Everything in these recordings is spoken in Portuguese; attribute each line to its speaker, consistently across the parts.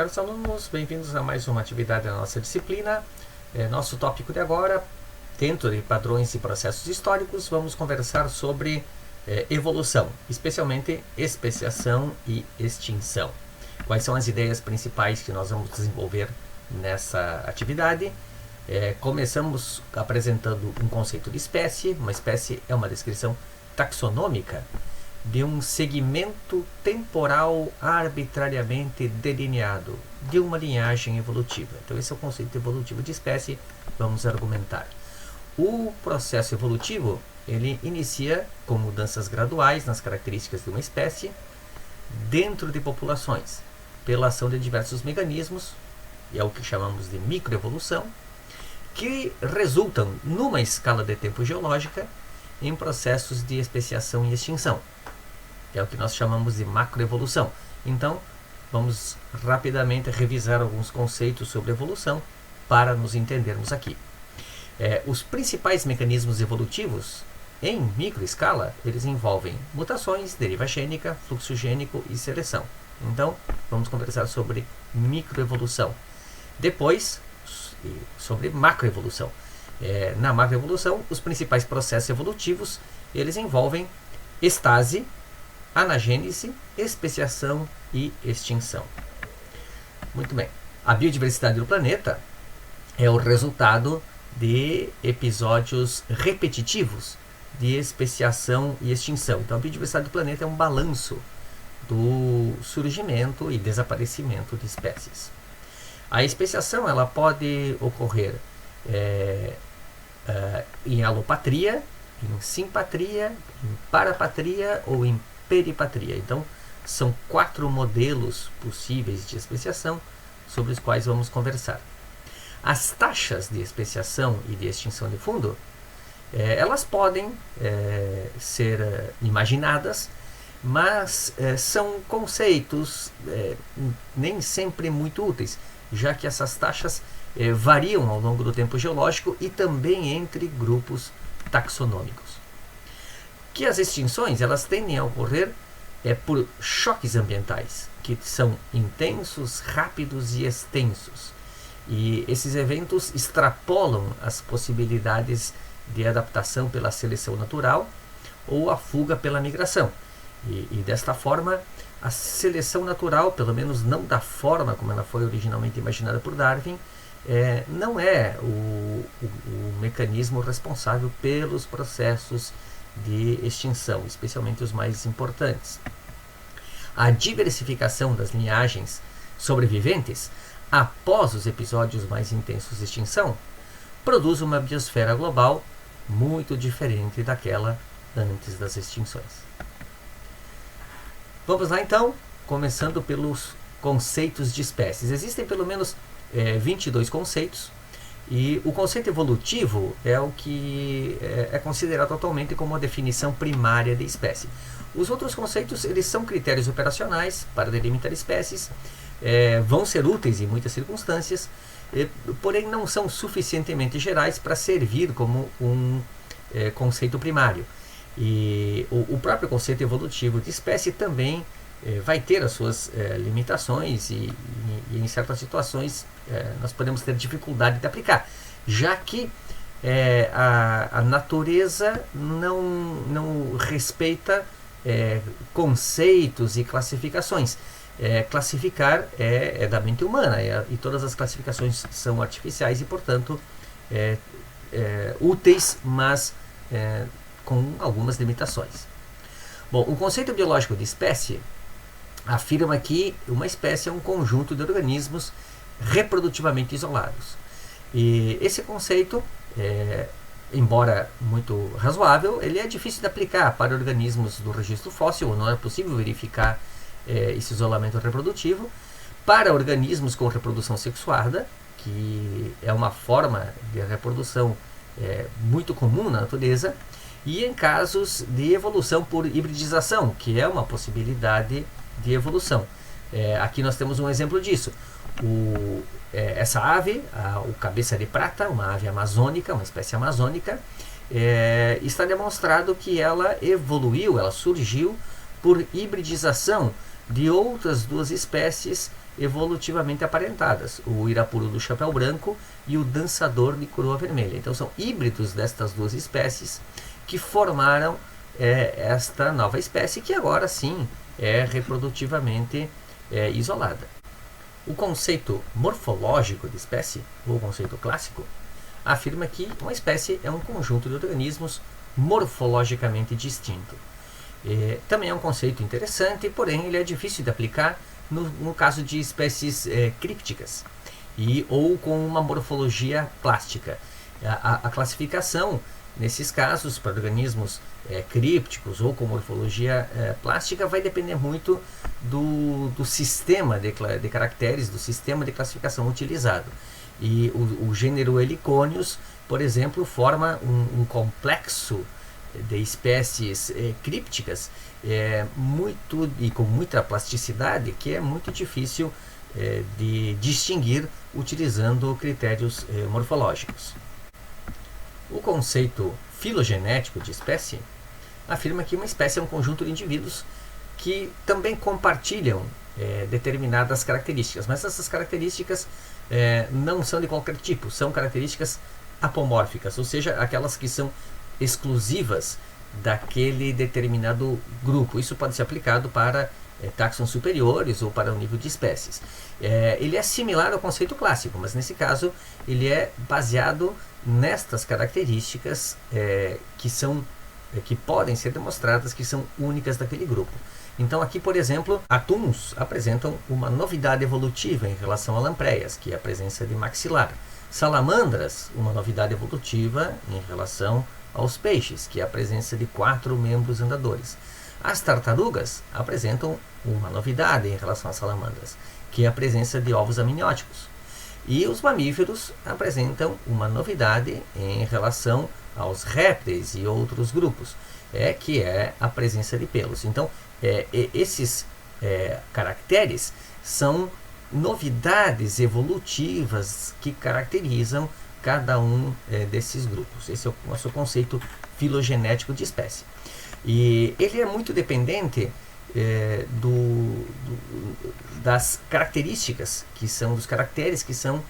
Speaker 1: caros alunos, bem-vindos a mais uma atividade da nossa disciplina. Nosso tópico de agora, dentro de padrões e processos históricos, vamos conversar sobre evolução, especialmente especiação e extinção. Quais são as ideias principais que nós vamos desenvolver nessa atividade? Começamos apresentando um conceito de espécie. Uma espécie é uma descrição taxonômica de um segmento temporal arbitrariamente delineado de uma linhagem evolutiva. Então esse é o conceito evolutivo de espécie. Vamos argumentar. O processo evolutivo, ele inicia com mudanças graduais nas características de uma espécie dentro de populações, pela ação de diversos mecanismos, e é o que chamamos de microevolução, que resultam numa escala de tempo geológica em processos de especiação e extinção. É o que nós chamamos de macroevolução. Então, vamos rapidamente revisar alguns conceitos sobre evolução para nos entendermos aqui. Os principais mecanismos evolutivos em microescala, eles envolvem mutações, deriva gênica, fluxo gênico e seleção. Então, vamos conversar sobre microevolução. Depois, sobre macroevolução. Na macroevolução, os principais processos evolutivos, eles envolvem estase, anagênese, especiação e extinção. Muito bem. A biodiversidade do planeta é o resultado de episódios repetitivos de especiação e extinção. Então, a biodiversidade do planeta é um balanço do surgimento e desaparecimento de espécies. A especiação ela pode ocorrer em alopatria, em simpatria, em parapatria ou em peripatria. Então, são 4 modelos possíveis de especiação sobre os quais vamos conversar. As taxas de especiação e de extinção de fundo, elas podem ser imaginadas, mas são conceitos nem sempre muito úteis, já que essas taxas variam ao longo do tempo geológico e também entre grupos taxonômicos. Que as extinções elas tendem a ocorrer por choques ambientais, que são intensos, rápidos e extensos. E esses eventos extrapolam as possibilidades de adaptação pela seleção natural ou a fuga pela migração. E desta forma, a seleção natural, pelo menos não da forma como ela foi originalmente imaginada por Darwin, não é o mecanismo responsável pelos processos de extinção, especialmente os mais importantes. A diversificação das linhagens sobreviventes após os episódios mais intensos de extinção produz uma biosfera global muito diferente daquela antes das extinções. Vamos lá então, começando pelos conceitos de espécies. Existem pelo menos 22 conceitos, e o conceito evolutivo é o que é considerado atualmente como a definição primária de espécie. Os outros conceitos eles são critérios operacionais para delimitar espécies, vão ser úteis em muitas circunstâncias, porém não são suficientemente gerais para servir como um conceito primário. E o próprio conceito evolutivo de espécie também vai ter as suas limitações e em certas situações nós podemos ter dificuldade de aplicar, já que a natureza não respeita conceitos e classificações. Classificar é da mente humana e todas as classificações são artificiais e, portanto, úteis, mas com algumas limitações. Bom, o conceito biológico de espécie afirma que uma espécie é um conjunto de organismos reprodutivamente isolados. E esse conceito, embora muito razoável, ele é difícil de aplicar para organismos do registro fóssil, não é possível verificar esse isolamento reprodutivo. Para organismos com reprodução sexuada, que é uma forma de reprodução muito comum na natureza, e em casos de evolução por hibridização, que é uma possibilidade de evolução. Aqui nós temos um exemplo disso. Essa ave, o cabeça de prata, uma ave amazônica, uma espécie amazônica, está demonstrado que ela evoluiu, ela surgiu por hibridização de outras duas espécies evolutivamente aparentadas, o irapuru do chapéu branco e o dançador de coroa vermelha. Então são híbridos destas duas espécies que formaram esta nova espécie, que agora sim é reprodutivamente isolada. O conceito morfológico de espécie, ou conceito clássico, afirma que uma espécie é um conjunto de organismos morfologicamente distinto. Também é um conceito interessante, porém ele é difícil de aplicar no caso de espécies crípticas ou com uma morfologia plástica. A classificação, nesses casos, para organismos crípticos ou com morfologia plástica, vai depender muito do sistema de caracteres, do sistema de classificação utilizado. E o gênero Heliconius, por exemplo, forma um complexo de espécies crípticas muito e com muita plasticidade, que é muito difícil de distinguir utilizando critérios morfológicos. O conceito filogenético de espécie afirma que uma espécie é um conjunto de indivíduos que também compartilham determinadas características, mas essas características não são de qualquer tipo, são características apomórficas, ou seja, aquelas que são exclusivas daquele determinado grupo. Isso pode ser aplicado para taxons superiores ou para o nível de espécies. Ele é similar ao conceito clássico, mas nesse caso ele é baseado nestas características que podem ser demonstradas que são únicas daquele grupo. Então aqui, por exemplo, atuns apresentam uma novidade evolutiva em relação a lampreias, que é a presença de maxilar. Salamandras, uma novidade evolutiva em relação aos peixes, que é a presença de 4 membros andadores. As tartarugas apresentam uma novidade em relação às salamandras, que é a presença de ovos amnióticos. E os mamíferos apresentam uma novidade em relação aos répteis e outros grupos, que é a presença de pelos. Então, esses caracteres são novidades evolutivas que caracterizam cada um desses grupos. Esse é o nosso conceito filogenético de espécie. E ele é muito dependente das características, dos caracteres que são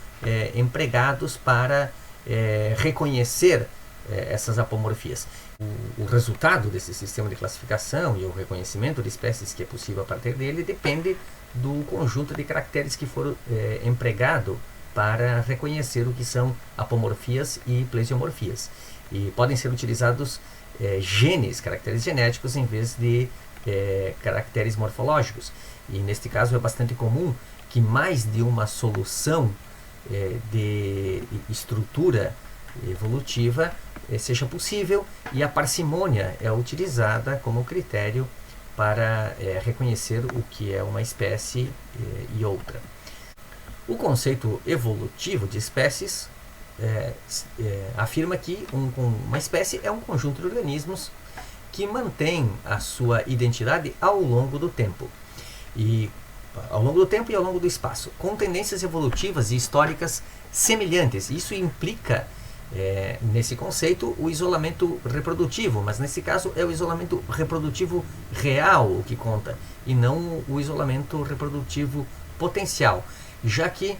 Speaker 1: empregados para reconhecer essas apomorfias. O resultado desse sistema de classificação e o reconhecimento de espécies que é possível a partir dele depende do conjunto de caracteres que foram empregado para reconhecer o que são apomorfias e plesiomorfias. E podem ser utilizados genes, caracteres genéticos, em vez de caracteres morfológicos. E neste caso é bastante comum que mais de uma solução de estrutura evolutiva seja possível, e a parcimônia é utilizada como critério para reconhecer o que é uma espécie e outra. O conceito evolutivo de espécies afirma que uma espécie é um conjunto de organismos que mantém a sua identidade ao longo do tempo. E ao longo do espaço, com tendências evolutivas e históricas semelhantes. Isso implica, nesse conceito, o isolamento reprodutivo, mas nesse caso é o isolamento reprodutivo real o que conta, e não o isolamento reprodutivo potencial, já que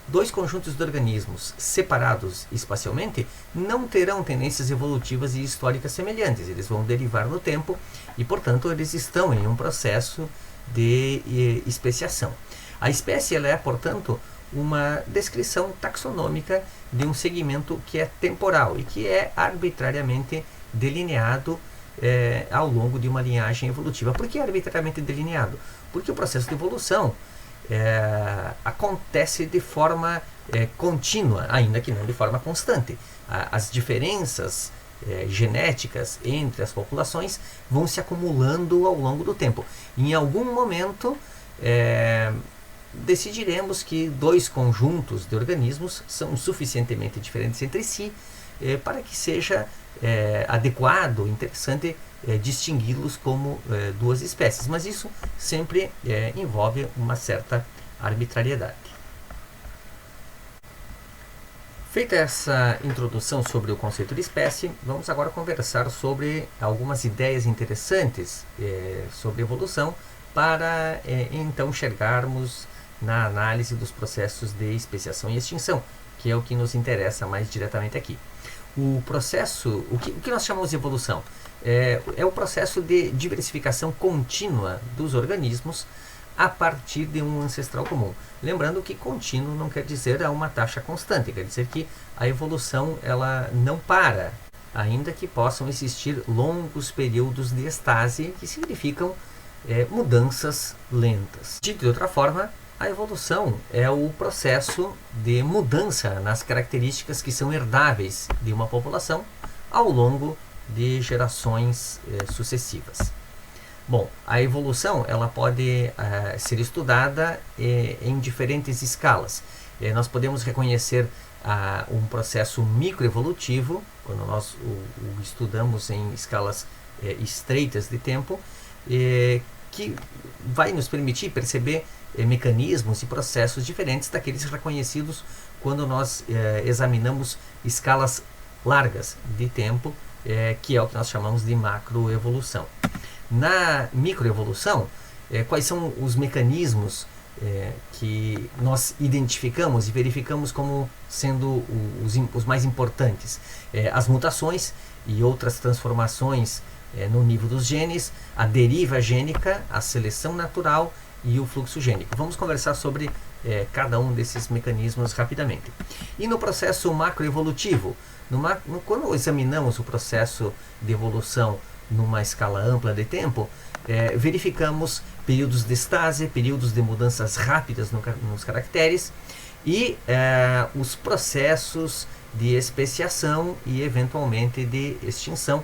Speaker 1: dois conjuntos de organismos separados espacialmente não terão tendências evolutivas e históricas semelhantes. Eles vão derivar no tempo e, portanto, eles estão em um processo de especiação. A espécie ela é, portanto, uma descrição taxonômica de um segmento que é temporal e que é arbitrariamente delineado ao longo de uma linhagem evolutiva. Por que arbitrariamente delineado? Porque o processo de evolução acontece de forma contínua, ainda que não de forma constante. As diferenças genéticas entre as populações vão se acumulando ao longo do tempo. Em algum momento decidiremos que dois conjuntos de organismos são suficientemente diferentes entre si para que seja adequado, interessante distingui-los como duas espécies, mas isso sempre envolve uma certa arbitrariedade. Feita essa introdução sobre o conceito de espécie, vamos agora conversar sobre algumas ideias interessantes sobre evolução para então enxergarmos na análise dos processos de especiação e extinção, que é o que nos interessa mais diretamente aqui. O processo, o que nós chamamos de evolução? É o processo de diversificação contínua dos organismos a partir de um ancestral comum. Lembrando que contínuo não quer dizer a uma taxa constante, quer dizer que a evolução ela não para, ainda que possam existir longos períodos de estase, que significam mudanças lentas. Dito de outra forma, a evolução é o processo de mudança nas características que são herdáveis de uma população ao longo de gerações sucessivas. Bom, a evolução ela pode ser estudada em diferentes escalas. Nós podemos reconhecer um processo microevolutivo, quando nós o estudamos em escalas estreitas de tempo, que vai nos permitir perceber mecanismos e processos diferentes daqueles reconhecidos quando nós examinamos escalas largas de tempo, que é o que nós chamamos de macroevolução. Na microevolução, quais são os mecanismos que nós identificamos e verificamos como sendo os mais importantes? As mutações e outras transformações no nível dos genes, a deriva gênica, a seleção natural e o fluxo gênico. Vamos conversar sobre cada um desses mecanismos rapidamente. E no processo macroevolutivo, quando examinamos o processo de evolução numa escala ampla de tempo, verificamos períodos de estase, períodos de mudanças rápidas nos caracteres e os processos de especiação e eventualmente de extinção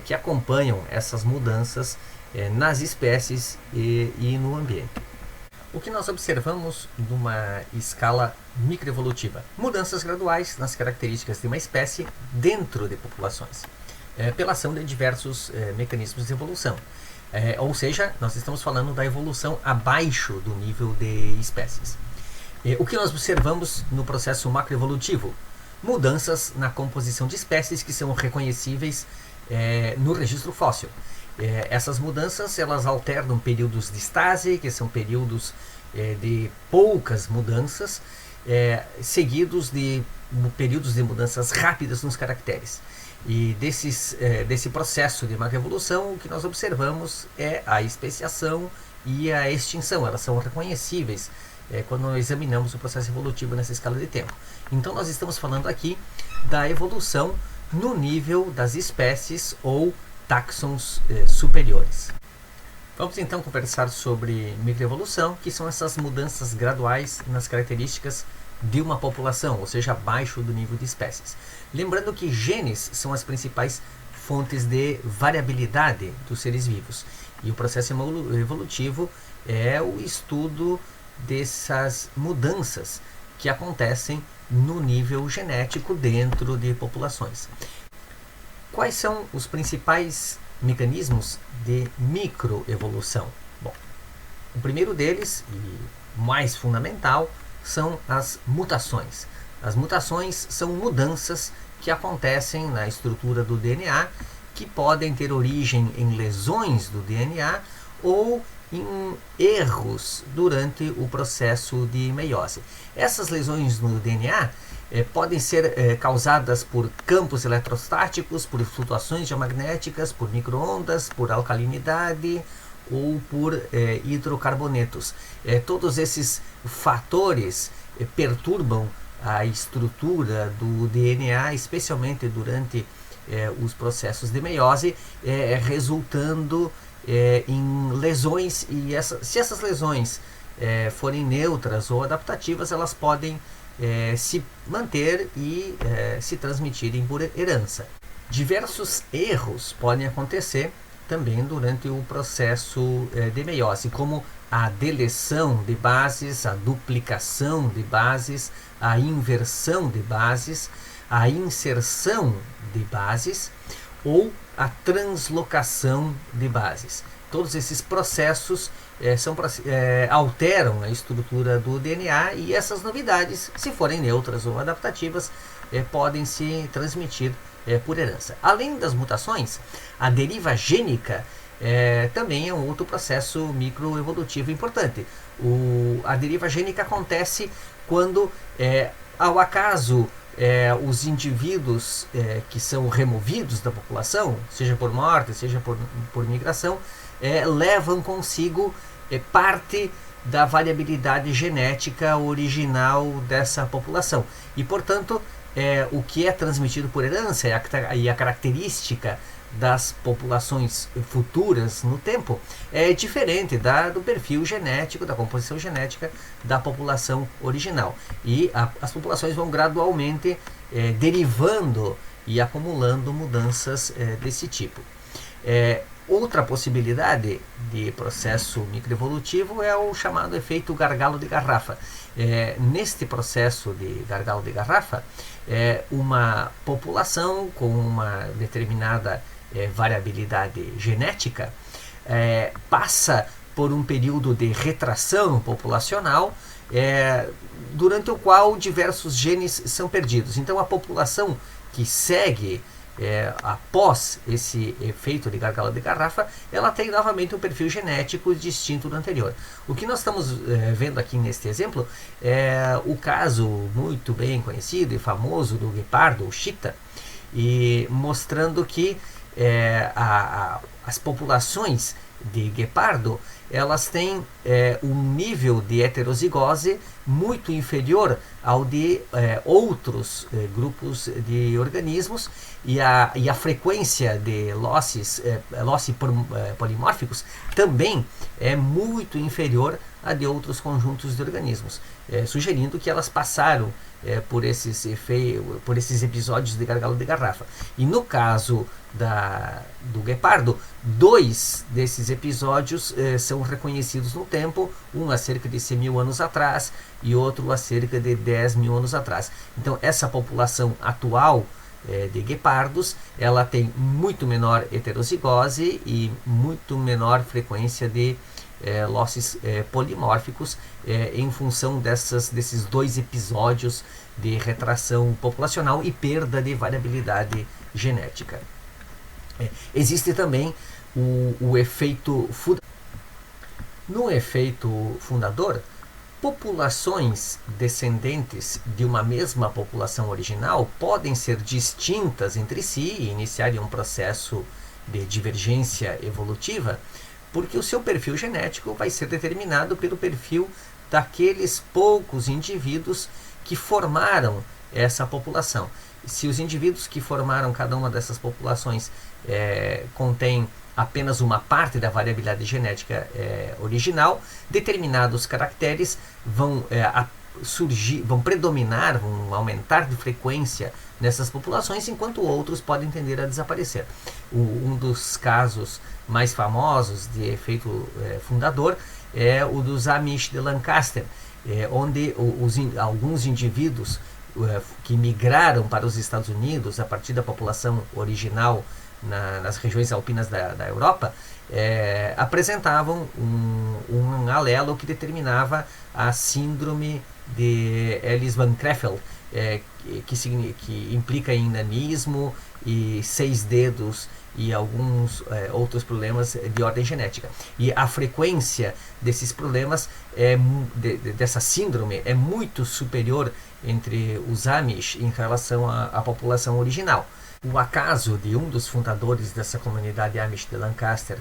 Speaker 1: que acompanham essas mudanças nas espécies e no ambiente. O que nós observamos numa escala microevolutiva? Mudanças graduais nas características de uma espécie dentro de populações, pela ação de diversos mecanismos de evolução. Ou seja, nós estamos falando da evolução abaixo do nível de espécies. O que nós observamos no processo macroevolutivo? Mudanças na composição de espécies que são reconhecíveis no registro fóssil. Essas mudanças elas alternam períodos de estase, que são períodos de poucas mudanças, seguidos de períodos de mudanças rápidas nos caracteres. E desse processo de macroevolução, o que nós observamos é a especiação e a extinção. Elas são reconhecíveis quando nós examinamos o processo evolutivo nessa escala de tempo. Então nós estamos falando aqui da evolução no nível das espécies ou táxons superiores. Vamos então conversar sobre microevolução, que são essas mudanças graduais nas características de uma população, ou seja, abaixo do nível de espécies. Lembrando que genes são as principais fontes de variabilidade dos seres vivos. E o processo evolutivo é o estudo dessas mudanças que acontecem no nível genético dentro de populações. Quais são os principais mecanismos de microevolução? Bom, o primeiro deles, e mais fundamental, são as mutações. As mutações são mudanças que acontecem na estrutura do DNA, que podem ter origem em lesões do DNA ou em erros durante o processo de meiose. Essas lesões no DNA podem ser causadas por campos eletrostáticos, por flutuações geomagnéticas, por microondas, por alcalinidade ou por hidrocarbonetos. Todos esses fatores perturbam a estrutura do DNA, especialmente durante os processos de meiose, resultando em lesões, e se essas lesões forem neutras ou adaptativas, elas podem se manter e se transmitirem por herança. Diversos erros podem acontecer também durante o processo de meiose, como a deleção de bases, a duplicação de bases, a inversão de bases, a inserção de bases ou a translocação de bases. Todos esses processos alteram a estrutura do DNA, e essas novidades, se forem neutras ou adaptativas, podem se transmitir por herança. Além das mutações, a deriva gênica também é um outro processo microevolutivo importante. A deriva gênica acontece quando, ao acaso, os indivíduos que são removidos da população, seja por morte, seja por migração, levam consigo parte da variabilidade genética original dessa população. E, portanto, o que é transmitido por herança e a característica das populações futuras no tempo é diferente do perfil genético, da composição genética da população original. E as populações vão gradualmente derivando e acumulando mudanças desse tipo. Outra possibilidade de processo microevolutivo é o chamado efeito gargalo de garrafa. Neste processo de gargalo de garrafa, uma população com uma determinada variabilidade genética passa por um período de retração populacional, durante o qual diversos genes são perdidos. Então, a população que segue após esse efeito de gargalo de garrafa, ela tem novamente um perfil genético distinto do anterior. O que nós estamos vendo aqui neste exemplo é o caso muito bem conhecido e famoso do guepardo, o chita, e mostrando que as populações de guepardo, elas têm um nível de heterozigose muito inferior ao de outros grupos de organismos, e a frequência de losses polimórficos também é muito inferior à de outros conjuntos de organismos, sugerindo que elas passaram por esses episódios de gargalo de garrafa. E no caso do guepardo, 2 desses episódios são reconhecidos no tempo, um há cerca de 100 mil anos atrás e outro há cerca de 10 mil anos atrás. Então, essa população atual de guepardos, ela tem muito menor heterozigose e muito menor frequência de losses polimórficos, em função desses 2 episódios de retração populacional e perda de variabilidade genética. Existe também o efeito fundador. No efeito fundador, populações descendentes de uma mesma população original podem ser distintas entre si e iniciarem um processo de divergência evolutiva, porque o seu perfil genético vai ser determinado pelo perfil daqueles poucos indivíduos que formaram essa população. Se os indivíduos que formaram cada uma dessas populações contém apenas uma parte da variabilidade genética original, determinados caracteres vão surgir, vão predominar, vão aumentar de frequência nessas populações, enquanto outros podem tender a desaparecer. Um dos casos mais famosos de efeito fundador é o dos Amish de Lancaster, onde alguns indivíduos que migraram para os Estados Unidos a partir da população original nas regiões alpinas da Europa, apresentavam um alelo que determinava a síndrome de Ellis-Van Creveld, que implica em nanismo e 6 dedos e alguns outros problemas de ordem genética. E a frequência desses problemas, dessa síndrome, é muito superior entre os Amish em relação à população original. O acaso de um dos fundadores dessa comunidade Amish de Lancaster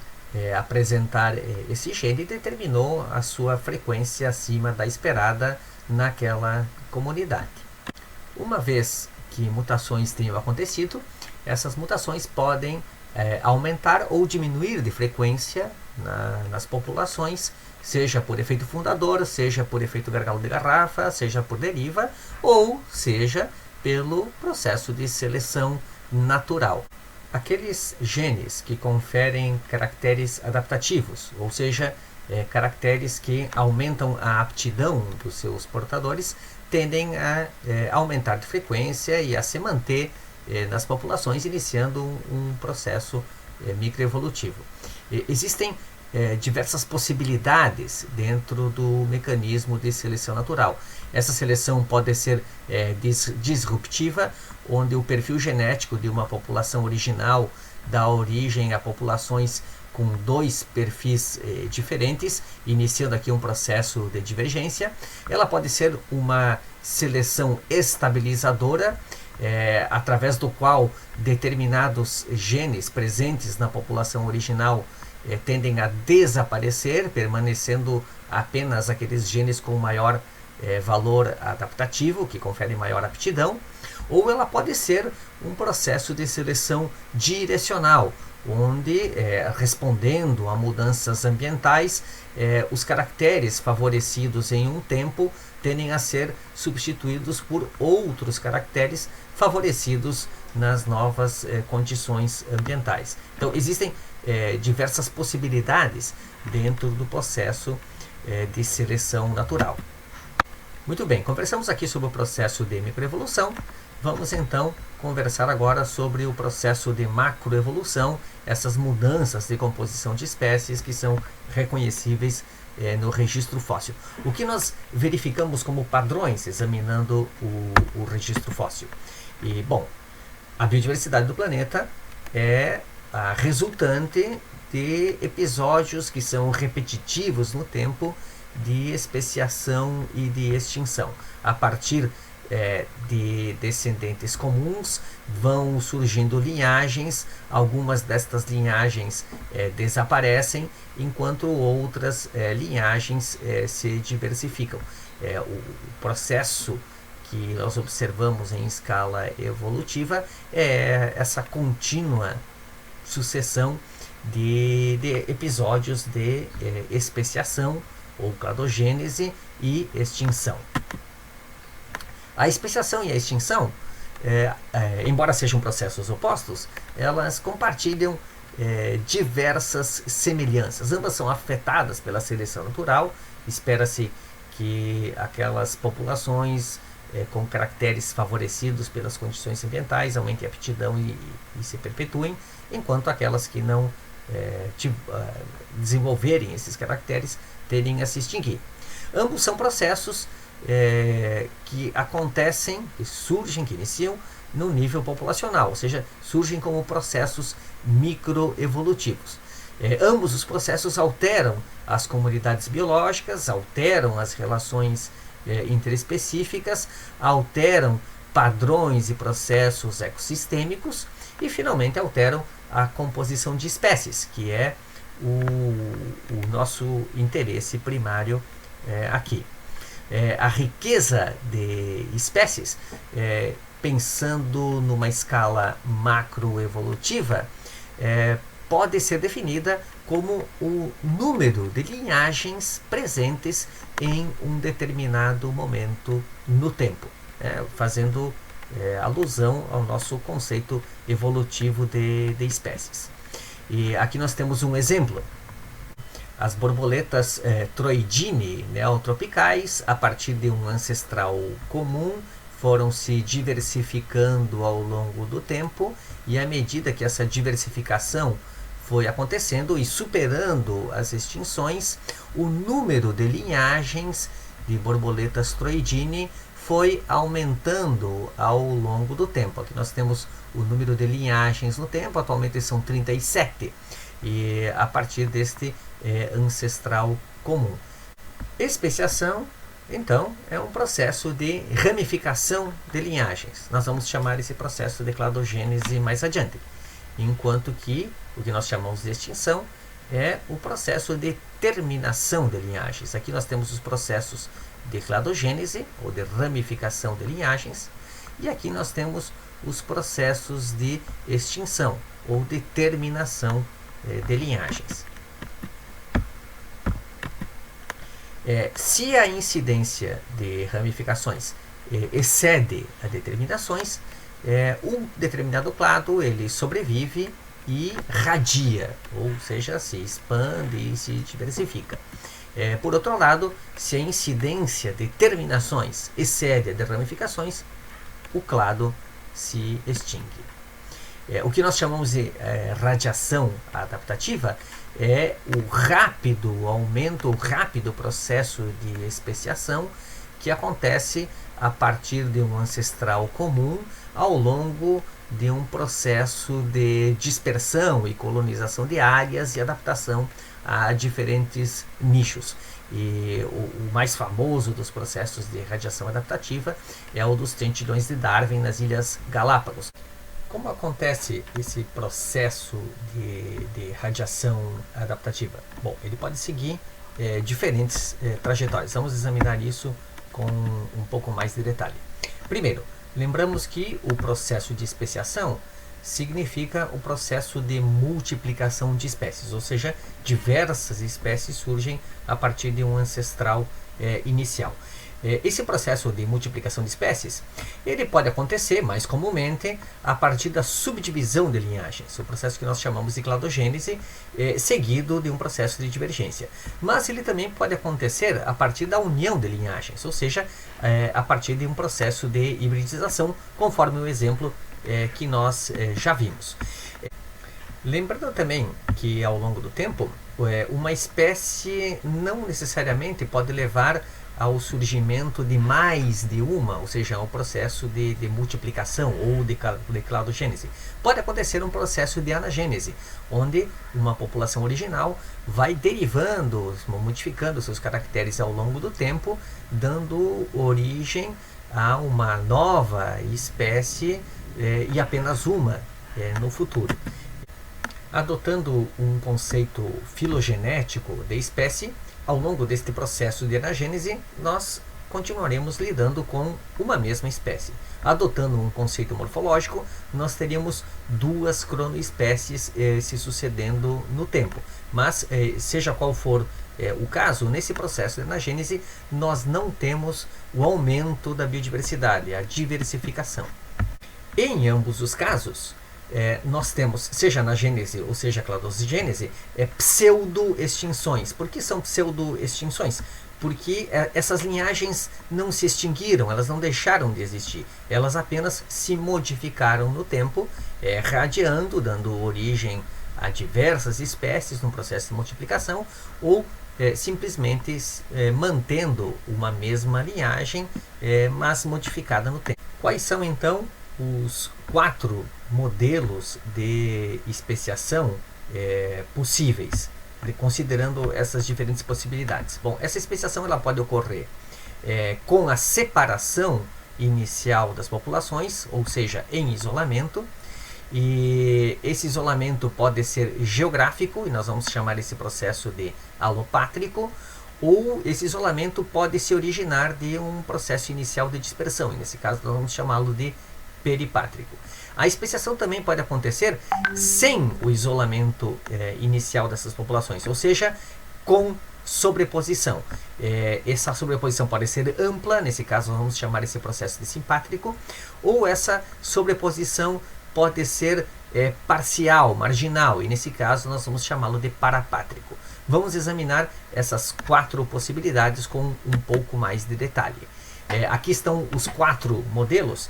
Speaker 1: apresentar esse gene determinou a sua frequência acima da esperada naquela comunidade. Uma vez que mutações tenham acontecido, essas mutações podem aumentar ou diminuir de frequência nas populações, seja por efeito fundador, seja por efeito gargalo de garrafa, seja por deriva, ou seja pelo processo de seleção natural. Aqueles genes que conferem caracteres adaptativos, ou seja, caracteres que aumentam a aptidão dos seus portadores, tendem a aumentar de frequência e a se manter nas populações, iniciando um processo microevolutivo. Existem diversas possibilidades dentro do mecanismo de seleção natural. Essa seleção pode ser disruptiva, onde o perfil genético de uma população original dá origem a populações com dois perfis diferentes, iniciando aqui um processo de divergência. Ela pode ser uma seleção estabilizadora, através do qual determinados genes presentes na população original tendem a desaparecer, permanecendo apenas aqueles genes com maior valor adaptativo, que confere maior aptidão. Ou ela pode ser um processo de seleção direcional, onde, respondendo a mudanças ambientais, os caracteres favorecidos em um tempo tendem a ser substituídos por outros caracteres favorecidos nas novas condições ambientais. Então, existem diversas possibilidades dentro do processo de seleção natural. Muito bem, conversamos aqui sobre o processo de microevolução. Vamos então conversar agora sobre o processo de macroevolução, essas mudanças de composição de espécies que são reconhecíveis no registro fóssil. O que nós verificamos como padrões examinando o registro fóssil? E, bom, a biodiversidade do planeta é a resultante de episódios que são repetitivos no tempo de especiação e de extinção. A partir de descendentes comuns vão surgindo linhagens, algumas destas linhagens desaparecem, enquanto outras linhagens se diversificam. O processo que nós observamos em escala evolutiva é essa contínua sucessão de episódios de especiação ou cladogênese e extinção. A especiação e a extinção, embora sejam processos opostos, elas compartilham diversas semelhanças. Ambas são afetadas pela seleção natural. Espera-se que aquelas populações com caracteres favorecidos pelas condições ambientais aumentem a aptidão e se perpetuem, enquanto aquelas que não desenvolverem esses caracteres tendem a se extinguir. Ambos são processos que acontecem, que surgem, que iniciam no nível populacional, ou seja, surgem como processos microevolutivos. Ambos os processos alteram as comunidades biológicas, alteram as relações interespecíficas, alteram padrões e processos ecossistêmicos e, finalmente, alteram a composição de espécies, que é o nosso interesse primário aqui. A riqueza de espécies, pensando numa escala macroevolutiva, pode ser definida como o número de linhagens presentes em um determinado momento no tempo, fazendo alusão ao nosso conceito evolutivo de espécies. E aqui nós temos um exemplo. As borboletas Troidini neotropicais, a partir de um ancestral comum, foram se diversificando ao longo do tempo, e à medida que essa diversificação foi acontecendo e superando as extinções, o número de linhagens de borboletas Troidini foi aumentando ao longo do tempo. Aqui nós temos o número de linhagens no tempo, atualmente são 37, e a partir deste ancestral comum. Especiação, então, é um processo de ramificação de linhagens. Nós vamos chamar esse processo de cladogênese mais adiante. Enquanto que o que nós chamamos de extinção é o processo de terminação de linhagens. Aqui nós temos os processos de cladogênese, ou de ramificação de linhagens, e aqui nós temos os processos de extinção, ou de terminação de linhagens. Se a incidência de ramificações excede a determinações, um determinado clado ele sobrevive e radia, ou seja, se expande e se diversifica. Por outro lado, se a incidência de terminações excede a de ramificações, o clado se extingue. O que nós chamamos de radiação adaptativa é o rápido aumento, o rápido processo de especiação que acontece a partir de um ancestral comum ao longo de um processo de dispersão e colonização de áreas e adaptação a diferentes nichos. E o mais famoso dos processos de radiação adaptativa é o dos tentilhões de Darwin nas Ilhas Galápagos. Como acontece esse processo de radiação adaptativa? Bom, ele pode seguir diferentes trajetórias. Vamos examinar isso com um pouco mais de detalhe. Primeiro, lembramos que o processo de especiação significa o processo de multiplicação de espécies, ou seja, diversas espécies surgem a partir de um ancestral inicial. Esse processo de multiplicação de espécies, ele pode acontecer mais comumente a partir da subdivisão de linhagens, o processo que nós chamamos de cladogênese, seguido de um processo de divergência. Mas ele também pode acontecer a partir da união de linhagens, ou seja, a partir de um processo de hibridização, conforme o exemplo que nós já vimos. Lembrando também que ao longo do tempo, uma espécie não necessariamente pode levar ao surgimento de mais de uma, ou seja, um processo de multiplicação ou de cladogênese. Pode acontecer um processo de anagênese, onde uma população original vai derivando, modificando seus caracteres ao longo do tempo, dando origem a uma nova espécie e apenas uma no futuro. Adotando um conceito filogenético de espécie, ao longo deste processo de anagênese, nós continuaremos lidando com uma mesma espécie. Adotando um conceito morfológico, nós teríamos duas cronoespécies se sucedendo no tempo. Mas, seja qual for o caso, nesse processo de anagênese, nós não temos o aumento da biodiversidade, a diversificação. Em ambos os casos, nós temos, seja na gênese ou seja cladogênese, pseudo-extinções. Por que são pseudo-extinções? Porque essas linhagens não se extinguiram, elas não deixaram de existir. Elas apenas se modificaram no tempo, radiando, dando origem a diversas espécies no processo de multiplicação, ou simplesmente mantendo uma mesma linhagem, mas modificada no tempo. Quais são, então, os 4 modelos de especiação possíveis, considerando essas diferentes possibilidades? Bom, essa especiação ela pode ocorrer com a separação inicial das populações, ou seja, em isolamento, e esse isolamento pode ser geográfico, e nós vamos chamar esse processo de alopátrico, ou esse isolamento pode se originar de um processo inicial de dispersão, e nesse caso nós vamos chamá-lo de peripátrico. A especiação também pode acontecer sem o isolamento inicial dessas populações, ou seja, com sobreposição. Essa sobreposição pode ser ampla, nesse caso vamos chamar esse processo de simpátrico, ou essa sobreposição pode ser parcial, marginal, e nesse caso nós vamos chamá-lo de parapátrico. Vamos examinar essas 4 possibilidades com um pouco mais de detalhe. Aqui estão os 4 modelos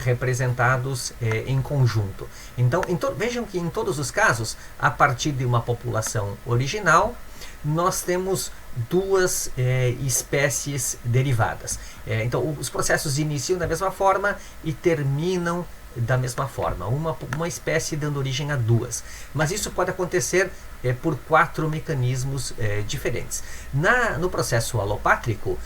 Speaker 1: representados em conjunto. Então, vejam que em todos os casos, a partir de uma população original, nós temos 2 espécies derivadas. Então, os processos iniciam da mesma forma e terminam da mesma forma, uma espécie dando origem a 2. Mas isso pode acontecer por 4 mecanismos diferentes. No processo alopátrico,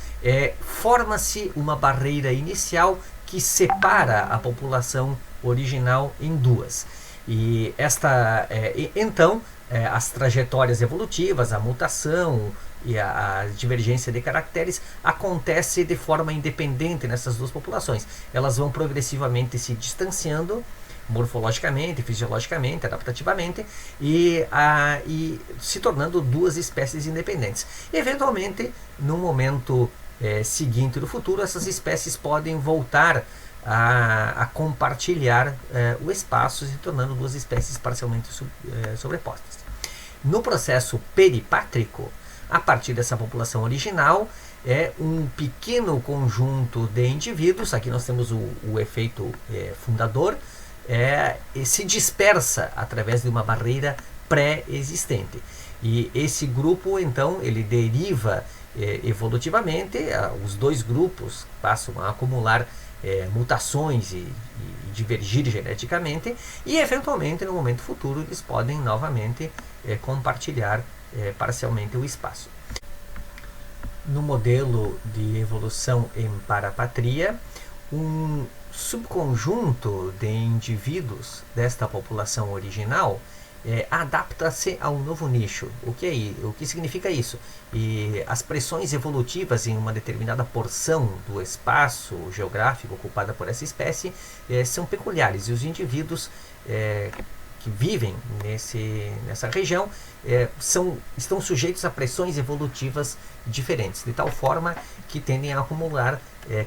Speaker 1: forma-se uma barreira inicial que separa a população original em 2. E então, as trajetórias evolutivas, a mutação e a divergência de caracteres acontece de forma independente nessas 2 populações. Elas vão progressivamente se distanciando morfologicamente, fisiologicamente, adaptativamente e se tornando 2 espécies independentes. Eventualmente, no momento seguinte do futuro, essas espécies podem voltar a compartilhar o espaço, se tornando 2 espécies parcialmente sobrepostas. No processo peripátrico, a partir dessa população original, um pequeno conjunto de indivíduos, aqui nós temos o efeito fundador, se dispersa através de uma barreira pré-existente. E esse grupo, então, ele deriva evolutivamente, os 2 grupos passam a acumular mutações e divergir geneticamente, e eventualmente no momento futuro eles podem novamente compartilhar parcialmente o espaço. No modelo de evolução em parapatria, um subconjunto de indivíduos desta população original adapta-se a um novo nicho. O que significa isso? E as pressões evolutivas em uma determinada porção do espaço geográfico ocupada por essa espécie são peculiares, e os indivíduos que vivem nessa região estão sujeitos a pressões evolutivas diferentes, de tal forma que tendem a acumular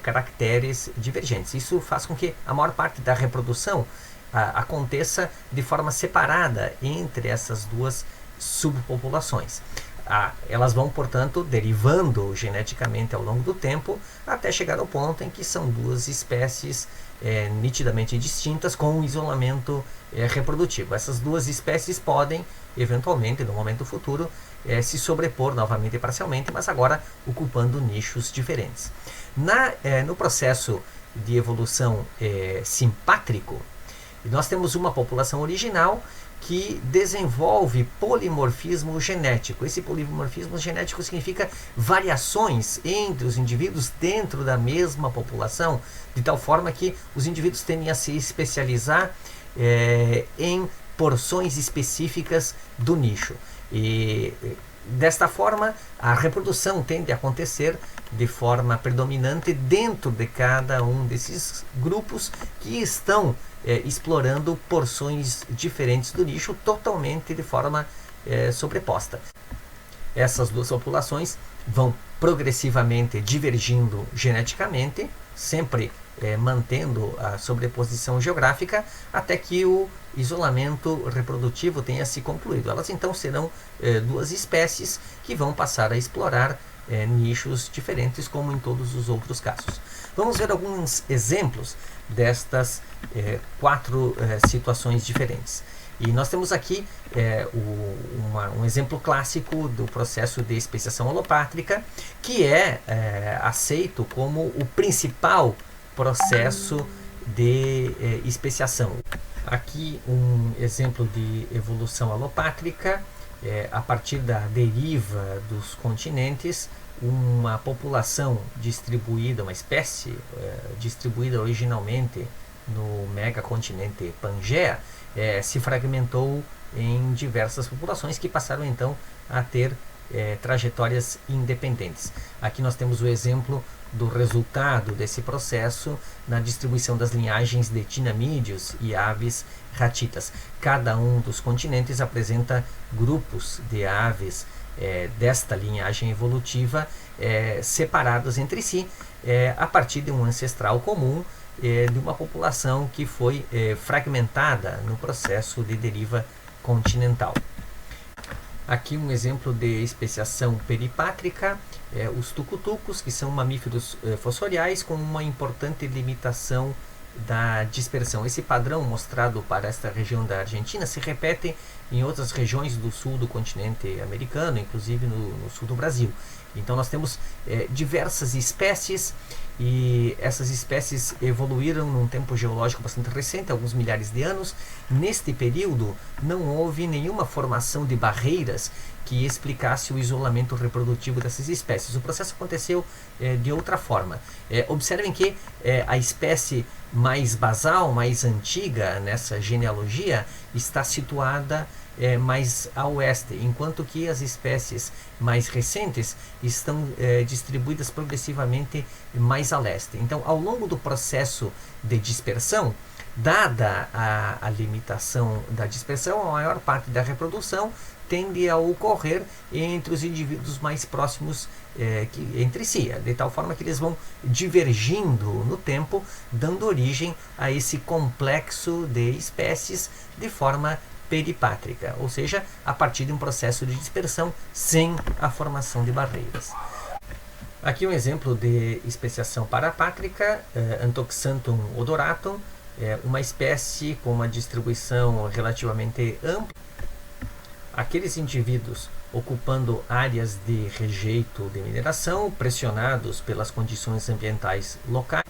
Speaker 1: caracteres divergentes. Isso faz com que a maior parte da reprodução aconteça de forma separada entre essas duas subpopulações. Elas vão, portanto, derivando geneticamente ao longo do tempo, até chegar ao ponto em que são duas espécies nitidamente distintas, com um isolamento reprodutivo. Essas duas espécies podem, eventualmente, no momento futuro, se sobrepor novamente parcialmente, mas agora ocupando nichos diferentes. No processo de evolução simpátrico, nós temos uma população original que desenvolve polimorfismo genético. Esse polimorfismo genético significa variações entre os indivíduos dentro da mesma população, de tal forma que os indivíduos tendem a se especializar em porções específicas do nicho. E desta forma, a reprodução tende a acontecer de forma predominante dentro de cada um desses grupos que estão explorando porções diferentes do nicho, totalmente de forma sobreposta. Essas duas populações vão progressivamente divergindo geneticamente, sempre mantendo a sobreposição geográfica, até que o isolamento reprodutivo tenha se concluído. Elas então serão duas espécies que vão passar a explorar nichos diferentes, como em todos os outros casos. Vamos ver alguns exemplos destas quatro situações diferentes. E nós temos aqui um exemplo clássico do processo de especiação holopátrica, que é aceito como o principal processo de especiação. Aqui um exemplo de evolução alopátrica, a partir da deriva dos continentes, uma população distribuída, uma espécie distribuída originalmente no megacontinente Pangaea, se fragmentou em diversas populações que passaram então a ter trajetórias independentes. Aqui nós temos o exemplo do resultado desse processo na distribuição das linhagens de tinamídeos e aves ratitas. Cada um dos continentes apresenta grupos de aves desta linhagem evolutiva separados entre si a partir de um ancestral comum de uma população que foi fragmentada no processo de deriva continental. Aqui um exemplo de especiação peripátrica, os tucutucos, que são mamíferos fossoriais com uma importante limitação da dispersão. Esse padrão mostrado para esta região da Argentina se repete em outras regiões do sul do continente americano, inclusive no sul do Brasil. Então nós temos diversas espécies, e essas espécies evoluíram num tempo geológico bastante recente, alguns milhares de anos. Neste período não houve nenhuma formação de barreiras que explicasse o isolamento reprodutivo dessas espécies. O processo aconteceu de outra forma. Observem que a espécie mais basal, mais antiga nessa genealogia, está situada mais a oeste, enquanto que as espécies mais recentes estão distribuídas progressivamente mais a leste. Então, ao longo do processo de dispersão, dada a limitação da dispersão, a maior parte da reprodução tende a ocorrer entre os indivíduos mais próximos entre si, de tal forma que eles vão divergindo no tempo, dando origem a esse complexo de espécies de forma peripátrica, ou seja, a partir de um processo de dispersão sem a formação de barreiras. Aqui um exemplo de especiação parapátrica, Antoxanthum odoratum, uma espécie com uma distribuição relativamente ampla. Aqueles indivíduos ocupando áreas de rejeito de mineração, pressionados pelas condições ambientais locais,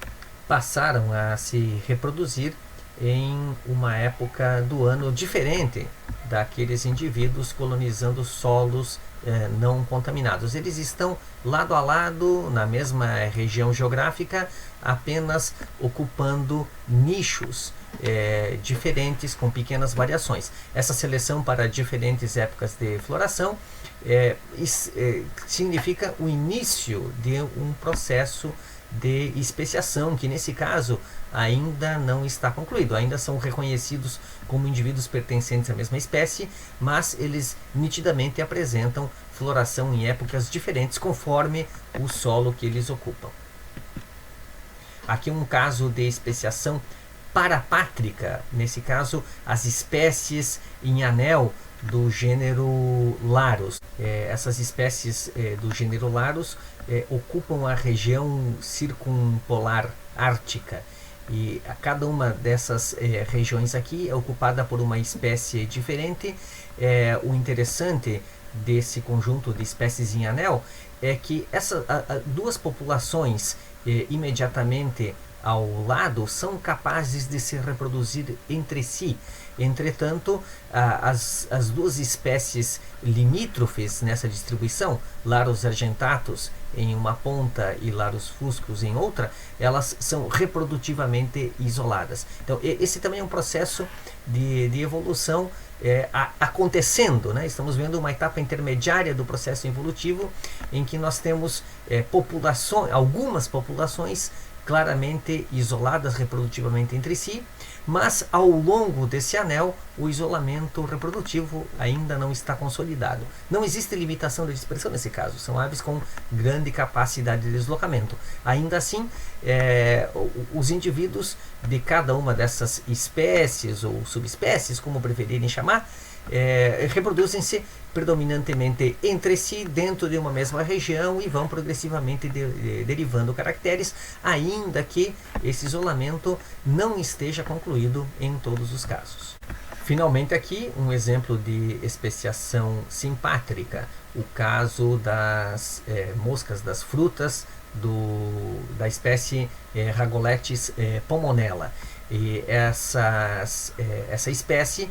Speaker 1: passaram a se reproduzir em uma época do ano diferente daqueles indivíduos colonizando solos não contaminados. Eles estão lado a lado, na mesma região geográfica, apenas ocupando nichos diferentes, com pequenas variações. Essa seleção para diferentes épocas de floração significa o início de um processo de especiação, que nesse caso ainda não está concluído. Ainda são reconhecidos como indivíduos pertencentes à mesma espécie, mas eles nitidamente apresentam floração em épocas diferentes conforme o solo que eles ocupam. Aqui um caso de especiação parapátrica, nesse caso as espécies em anel do gênero Larus. Essas espécies do gênero Larus ocupam a região circumpolar ártica, e a cada uma dessas regiões aqui é ocupada por uma espécie diferente. O interessante desse conjunto de espécies em anel é que essas duas populações imediatamente ao lado são capazes de se reproduzir entre si. Entretanto, as duas espécies limítrofes nessa distribuição, Larus argentatus em uma ponta e Larus fuscus em outra, elas são reprodutivamente isoladas. Então, esse também é um processo de evolução acontecendo, né? Estamos vendo uma etapa intermediária do processo evolutivo, em que nós temos algumas populações claramente isoladas reprodutivamente entre si, mas ao longo desse anel o isolamento reprodutivo ainda não está consolidado. Não existe limitação de dispersão nesse caso, são aves com grande capacidade de deslocamento. Ainda assim, os indivíduos de cada uma dessas espécies ou subespécies, como preferirem chamar, reproduzem-se predominantemente entre si dentro de uma mesma região e vão progressivamente derivando caracteres, ainda que esse isolamento não esteja concluído em todos os casos. Finalmente aqui um exemplo de especiação simpátrica, o caso das moscas das frutas da espécie Ragoletes pomonella. E essa espécie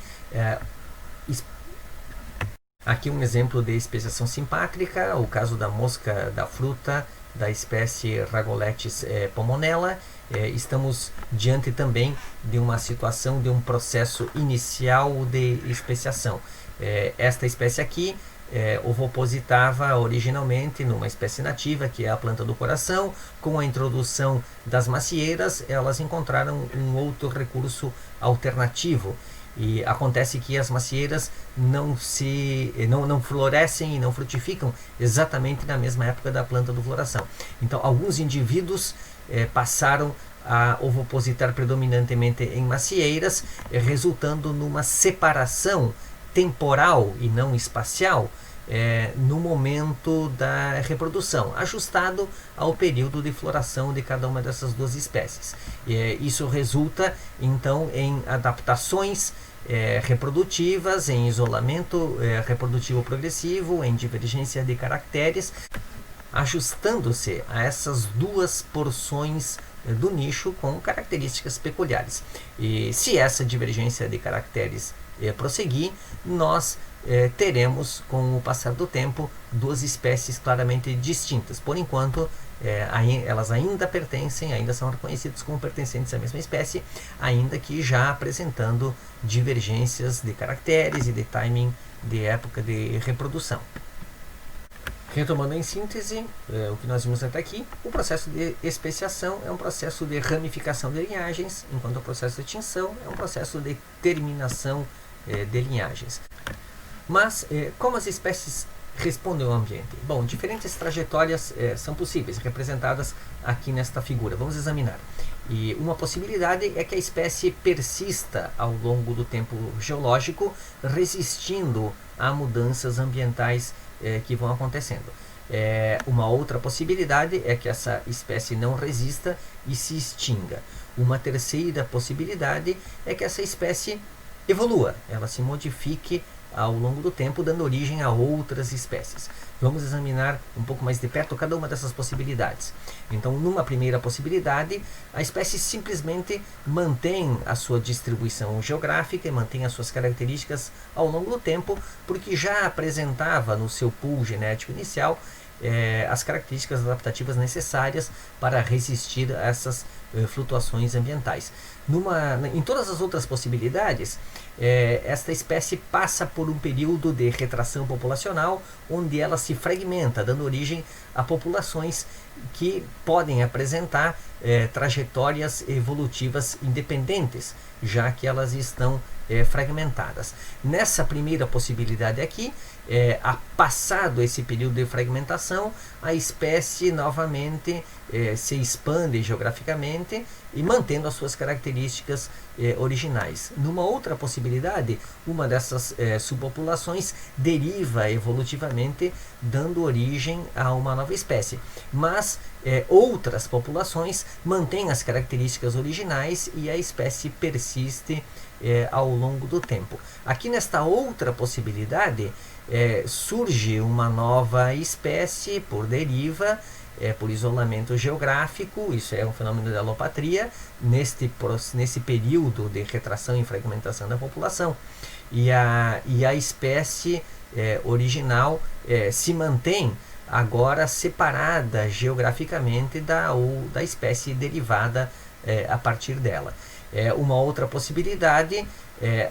Speaker 1: aqui um exemplo de especiação simpátrica, o caso da mosca da fruta da espécie Ragoletes pomonella. Estamos diante também de uma situação de um processo inicial de especiação. Esta espécie aqui ovopositava originalmente numa espécie nativa, que é a planta do coração. Com a introdução das macieiras, elas encontraram um outro recurso alternativo. E acontece que as macieiras não florescem e não frutificam exatamente na mesma época da planta do floração. Então, alguns indivíduos passaram a ovopositar predominantemente em macieiras, resultando numa separação temporal e não espacial no momento da reprodução, ajustado ao período de floração de cada uma dessas duas espécies. Isso resulta então em adaptações reprodutivas, em isolamento reprodutivo progressivo, em divergência de caracteres, ajustando-se a essas duas porções do nicho com características peculiares. E se essa divergência de caracteres prosseguir, nós teremos, com o passar do tempo, duas espécies claramente distintas. Por enquanto, elas ainda pertencem, ainda são reconhecidas como pertencentes à mesma espécie, ainda que já apresentando divergências de caracteres e de timing de época de reprodução. Retomando em síntese o que nós vimos até aqui, o processo de especiação é um processo de ramificação de linhagens, enquanto o processo de extinção é um processo de terminação de linhagens. Mas como as espécies respondem ao ambiente? Bom, diferentes trajetórias são possíveis, representadas aqui nesta figura. Vamos examinar. E uma possibilidade é que a espécie persista ao longo do tempo geológico, resistindo a mudanças ambientais que vão acontecendo. Uma outra possibilidade é que essa espécie não resista e se extinga. Uma terceira possibilidade é que essa espécie evolua, ela se modifique ao longo do tempo, dando origem a outras espécies. Vamos examinar um pouco mais de perto cada uma dessas possibilidades. Então, numa primeira possibilidade, a espécie simplesmente mantém a sua distribuição geográfica e mantém as suas características ao longo do tempo, porque já apresentava no seu pool genético inicial as características adaptativas necessárias para resistir a essas flutuações ambientais. Em todas as outras possibilidades, esta espécie passa por um período de retração populacional, onde ela se fragmenta, dando origem a populações que podem apresentar trajetórias evolutivas independentes, já que elas estão fragmentadas. Nessa primeira possibilidade aqui, passado esse período de fragmentação, a espécie novamente se expande geograficamente e mantendo as suas características originais. Numa outra possibilidade, uma dessas subpopulações deriva evolutivamente, dando origem a uma nova espécie. Mas outras populações mantêm as características originais e a espécie persiste ao longo do tempo. Aqui nesta outra possibilidade, surge uma nova espécie por deriva, por isolamento geográfico. Isso é um fenômeno de alopatria nesse período de retração e fragmentação da população. E a espécie original se mantém agora separada geograficamente da espécie derivada a partir dela. Uma outra possibilidade,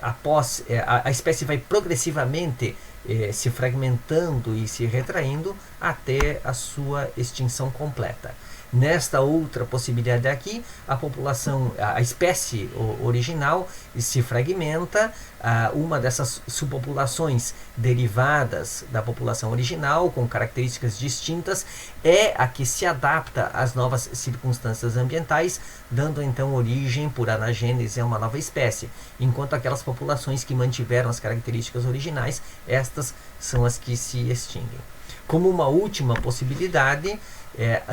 Speaker 1: a espécie vai progressivamente se fragmentando e se retraindo até a sua extinção completa. Nesta outra possibilidade aqui, a espécie original se fragmenta, uma dessas subpopulações derivadas da população original, com características distintas, é a que se adapta às novas circunstâncias ambientais, dando então origem, por anagênese, a uma nova espécie, enquanto aquelas populações que mantiveram as características originais, estas são as que se extinguem. Como uma última possibilidade,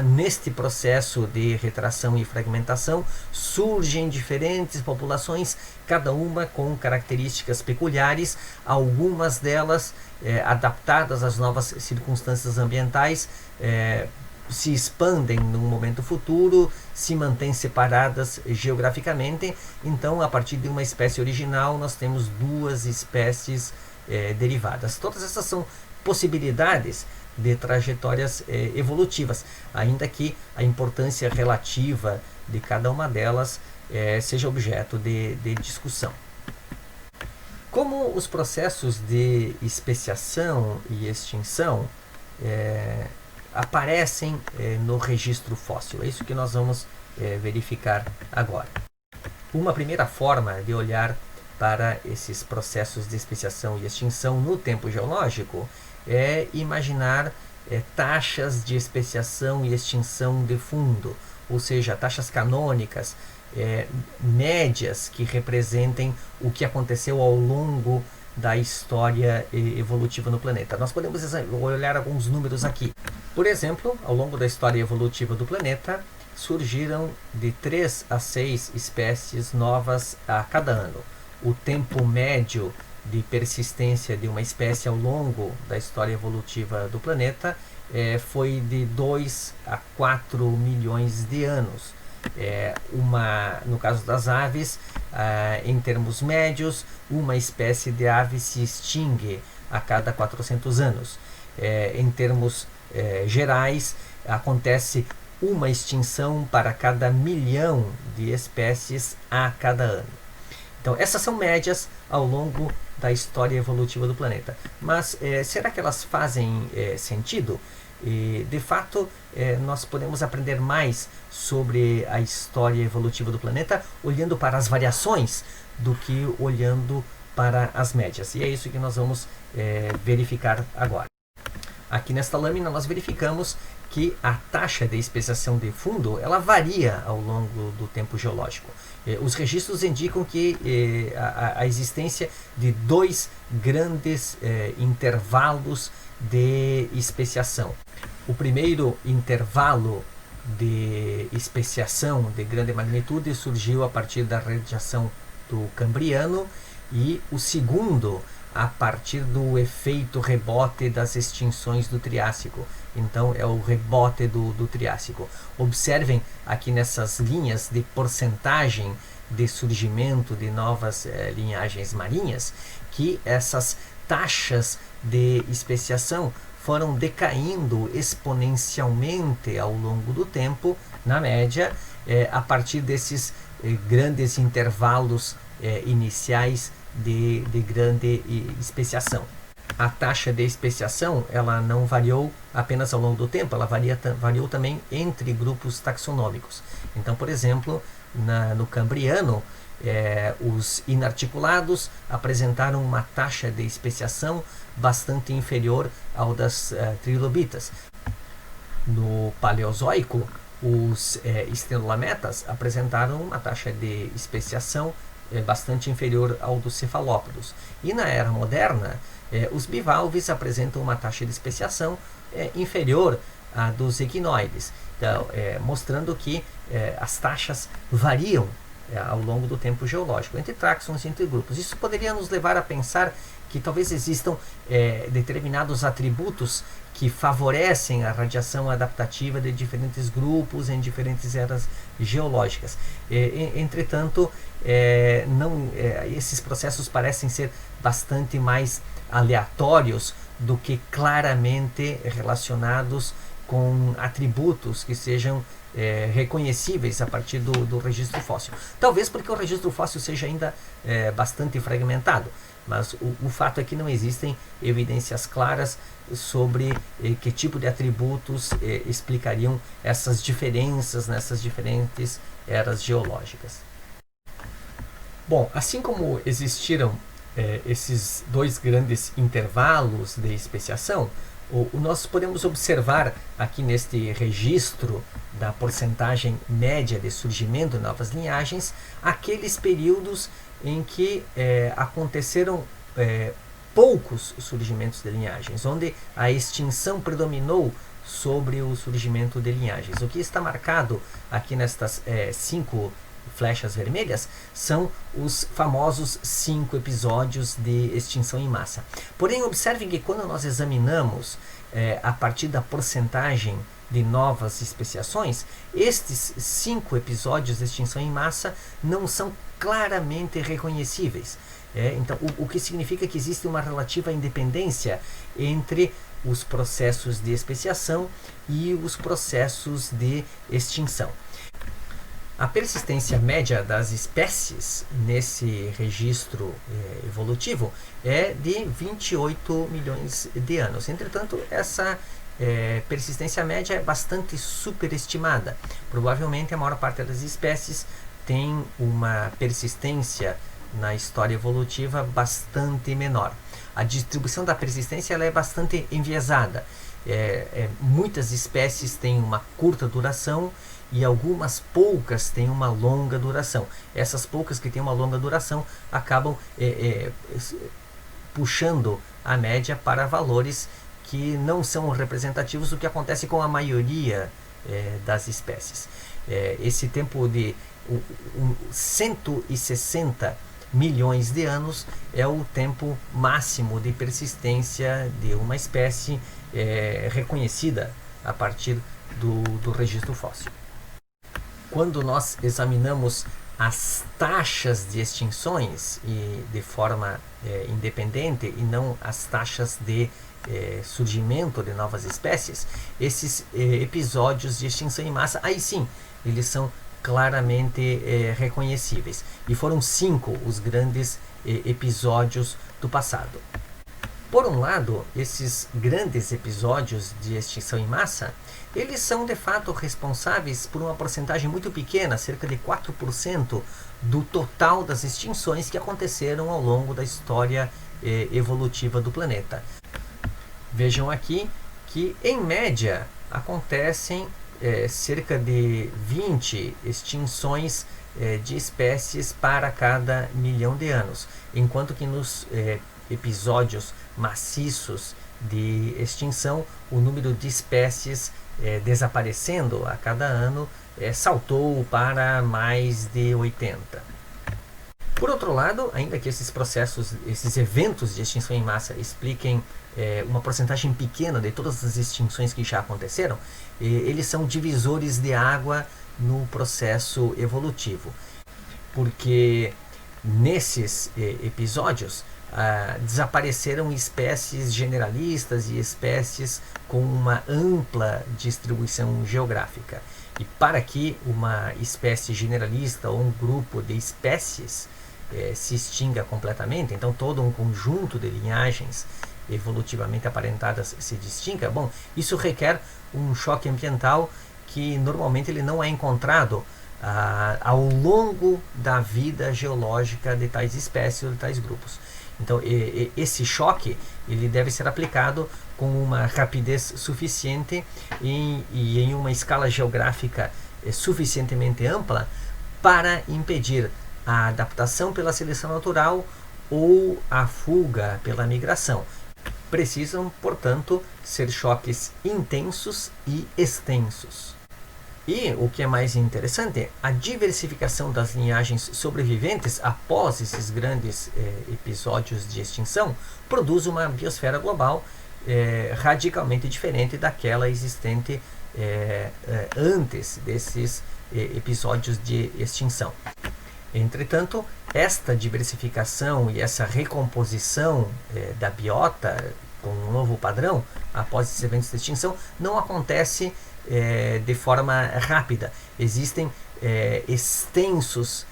Speaker 1: neste processo de retração e fragmentação, surgem diferentes populações, cada uma com características peculiares, algumas delas adaptadas às novas circunstâncias ambientais, se expandem num momento futuro, se mantêm separadas geograficamente. Então, a partir de uma espécie original, nós temos duas espécies derivadas. Todas essas são possibilidades de trajetórias evolutivas, ainda que a importância relativa de cada uma delas seja objeto de discussão. Como os processos de especiação e extinção aparecem no registro fóssil? É isso que nós vamos verificar agora. Uma primeira forma de olhar para esses processos de especiação e extinção no tempo geológico é imaginar taxas de especiação e extinção de fundo, ou seja, taxas canônicas, médias que representem o que aconteceu ao longo da história evolutiva no planeta. Nós podemos olhar alguns números aqui. Por exemplo, ao longo da história evolutiva do planeta, surgiram de 3 a 6 espécies novas a cada ano. O tempo médio de persistência de uma espécie ao longo da história evolutiva do planeta foi de 2 a 4 milhões de anos. No caso das aves, em termos médios, uma espécie de ave se extingue a cada 400 anos. Em termos gerais, acontece uma extinção para cada 1 milhão de espécies a cada ano. Então, essas são médias ao longo da história evolutiva do planeta. Mas será que elas fazem sentido? De fato, nós podemos aprender mais sobre a história evolutiva do planeta olhando para as variações do que olhando para as médias. E é isso que nós vamos verificar agora. Aqui nesta lâmina nós verificamos que a taxa de especiação de fundo ela varia ao longo do tempo geológico. Os registros indicam que a existência de 2 grandes intervalos de especiação. O primeiro intervalo de especiação de grande magnitude surgiu a partir da radiação do Cambriano, e o segundo a partir do efeito rebote das extinções do Triássico. Então é o rebote do Triássico. Observem aqui nessas linhas de porcentagem de surgimento de novas linhagens marinhas, que essas taxas de especiação foram decaindo exponencialmente ao longo do tempo, na média, a partir desses grandes intervalos iniciais de grande especiação. A taxa de especiação ela não variou apenas ao longo do tempo, ela variou também entre grupos taxonômicos. Então, por exemplo, no Cambriano, os inarticulados apresentaram uma taxa de especiação bastante inferior ao das trilobitas. No Paleozoico, os estenolametas apresentaram uma taxa de especiação bastante inferior ao dos cefalópodos. E na era moderna, os bivalves apresentam uma taxa de especiação inferior à dos equinoides, então, mostrando que as taxas variam ao longo do tempo geológico, entre taxons e entre grupos. Isso poderia nos levar a pensar que talvez existam determinados atributos que favorecem a radiação adaptativa de diferentes grupos em diferentes eras geológicas. Entretanto, esses processos parecem ser bastante mais aleatórios do que claramente relacionados com atributos que sejam reconhecíveis a partir do registro fóssil. Talvez porque o registro fóssil seja ainda bastante fragmentado, mas o fato é que não existem evidências claras sobre que tipo de atributos explicariam essas diferenças nessas diferentes eras geológicas. Bom, assim como existiram esses dois grandes intervalos de especiação, nós podemos observar aqui neste registro da porcentagem média de surgimento de novas linhagens aqueles períodos em que aconteceram poucos surgimentos de linhagens, onde a extinção predominou sobre o surgimento de linhagens. O que está marcado aqui nestas 5 flechas vermelhas são os famosos 5 episódios de extinção em massa. Porém, observem que quando nós examinamos a partir da porcentagem de novas especiações, estes 5 episódios de extinção em massa não são claramente reconhecíveis. Então, o que significa que existe uma relativa independência entre os processos de especiação e os processos de extinção. A persistência média das espécies nesse registro evolutivo é de 28 milhões de anos. Entretanto, essa persistência média é bastante superestimada. Provavelmente a maior parte das espécies tem uma persistência na história evolutiva bastante menor. A distribuição da persistência ela é bastante enviesada. Muitas espécies têm uma curta duração e algumas poucas têm uma longa duração. Essas poucas que têm uma longa duração acabam puxando a média para valores que não são representativos do que acontece com a maioria das espécies. Esse tempo de 160 milhões de anos é o tempo máximo de persistência de uma espécie reconhecida a partir do registro fóssil. Quando nós examinamos as taxas de extinções de forma independente e não as taxas de surgimento de novas espécies, esses episódios de extinção em massa, aí sim, eles são claramente reconhecíveis. E foram 5 os grandes episódios do passado. Por um lado, esses grandes episódios de extinção em massa, eles são de fato responsáveis por uma porcentagem muito pequena, cerca de 4% do total das extinções que aconteceram ao longo da história evolutiva do planeta. Vejam aqui que, em média, acontecem cerca de 20 extinções de espécies para cada milhão de anos, enquanto que nos episódios maciços de extinção, o número de espécies desaparecendo a cada ano saltou para mais de 80. Por outro lado, ainda que esses processos, esses eventos de extinção em massa expliquem uma porcentagem pequena de todas as extinções que já aconteceram, eles são divisores de água no processo evolutivo, porque nesses episódios desapareceram espécies generalistas e espécies com uma ampla distribuição geográfica. E para que uma espécie generalista ou um grupo de espécies se extinga completamente, então todo um conjunto de linhagens evolutivamente aparentadas se distinga, bom, isso requer um choque ambiental que normalmente ele não é encontrado ao longo da vida geológica de tais espécies ou de tais grupos. Então esse choque ele deve ser aplicado com uma rapidez suficiente e em uma escala geográfica suficientemente ampla para impedir a adaptação pela seleção natural ou a fuga pela migração. Precisam, portanto, ser choques intensos e extensos. E o que é mais interessante, a diversificação das linhagens sobreviventes após esses grandes episódios de extinção produz uma biosfera global radicalmente diferente daquela existente antes desses episódios de extinção. Entretanto, esta diversificação e essa recomposição da biota com um novo padrão após esses eventos de extinção não acontece de forma rápida. Existem extensos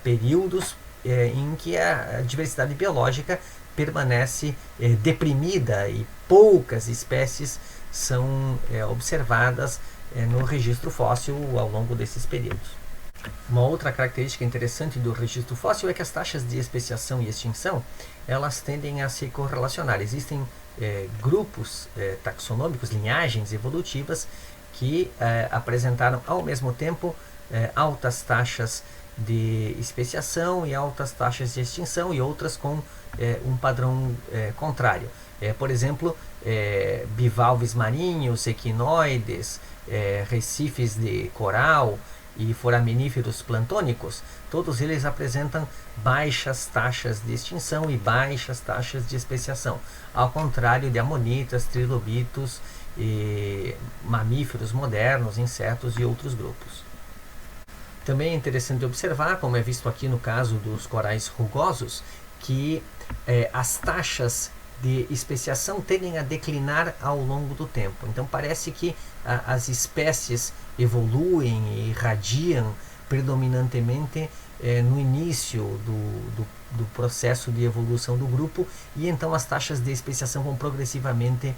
Speaker 1: períodos em que a diversidade biológica permanece deprimida e poucas espécies são observadas no registro fóssil ao longo desses períodos. Uma outra característica interessante do registro fóssil é que as taxas de especiação e extinção elas tendem a se correlacionar. Existem grupos taxonômicos, linhagens evolutivas que apresentaram ao mesmo tempo altas taxas de especiação e altas taxas de extinção e outras com um padrão contrário. Por exemplo, bivalves marinhos, equinoides, recifes de coral e foraminíferos plantônicos, todos eles apresentam baixas taxas de extinção e baixas taxas de especiação, ao contrário de amonitas, trilobitos, e mamíferos modernos, insetos e outros grupos. Também é interessante observar, como é visto aqui no caso dos corais rugosos, que as taxas de especiação tendem a declinar ao longo do tempo. Então parece que as espécies evoluem e irradiam predominantemente no início do processo de evolução do grupo, e então as taxas de especiação vão progressivamente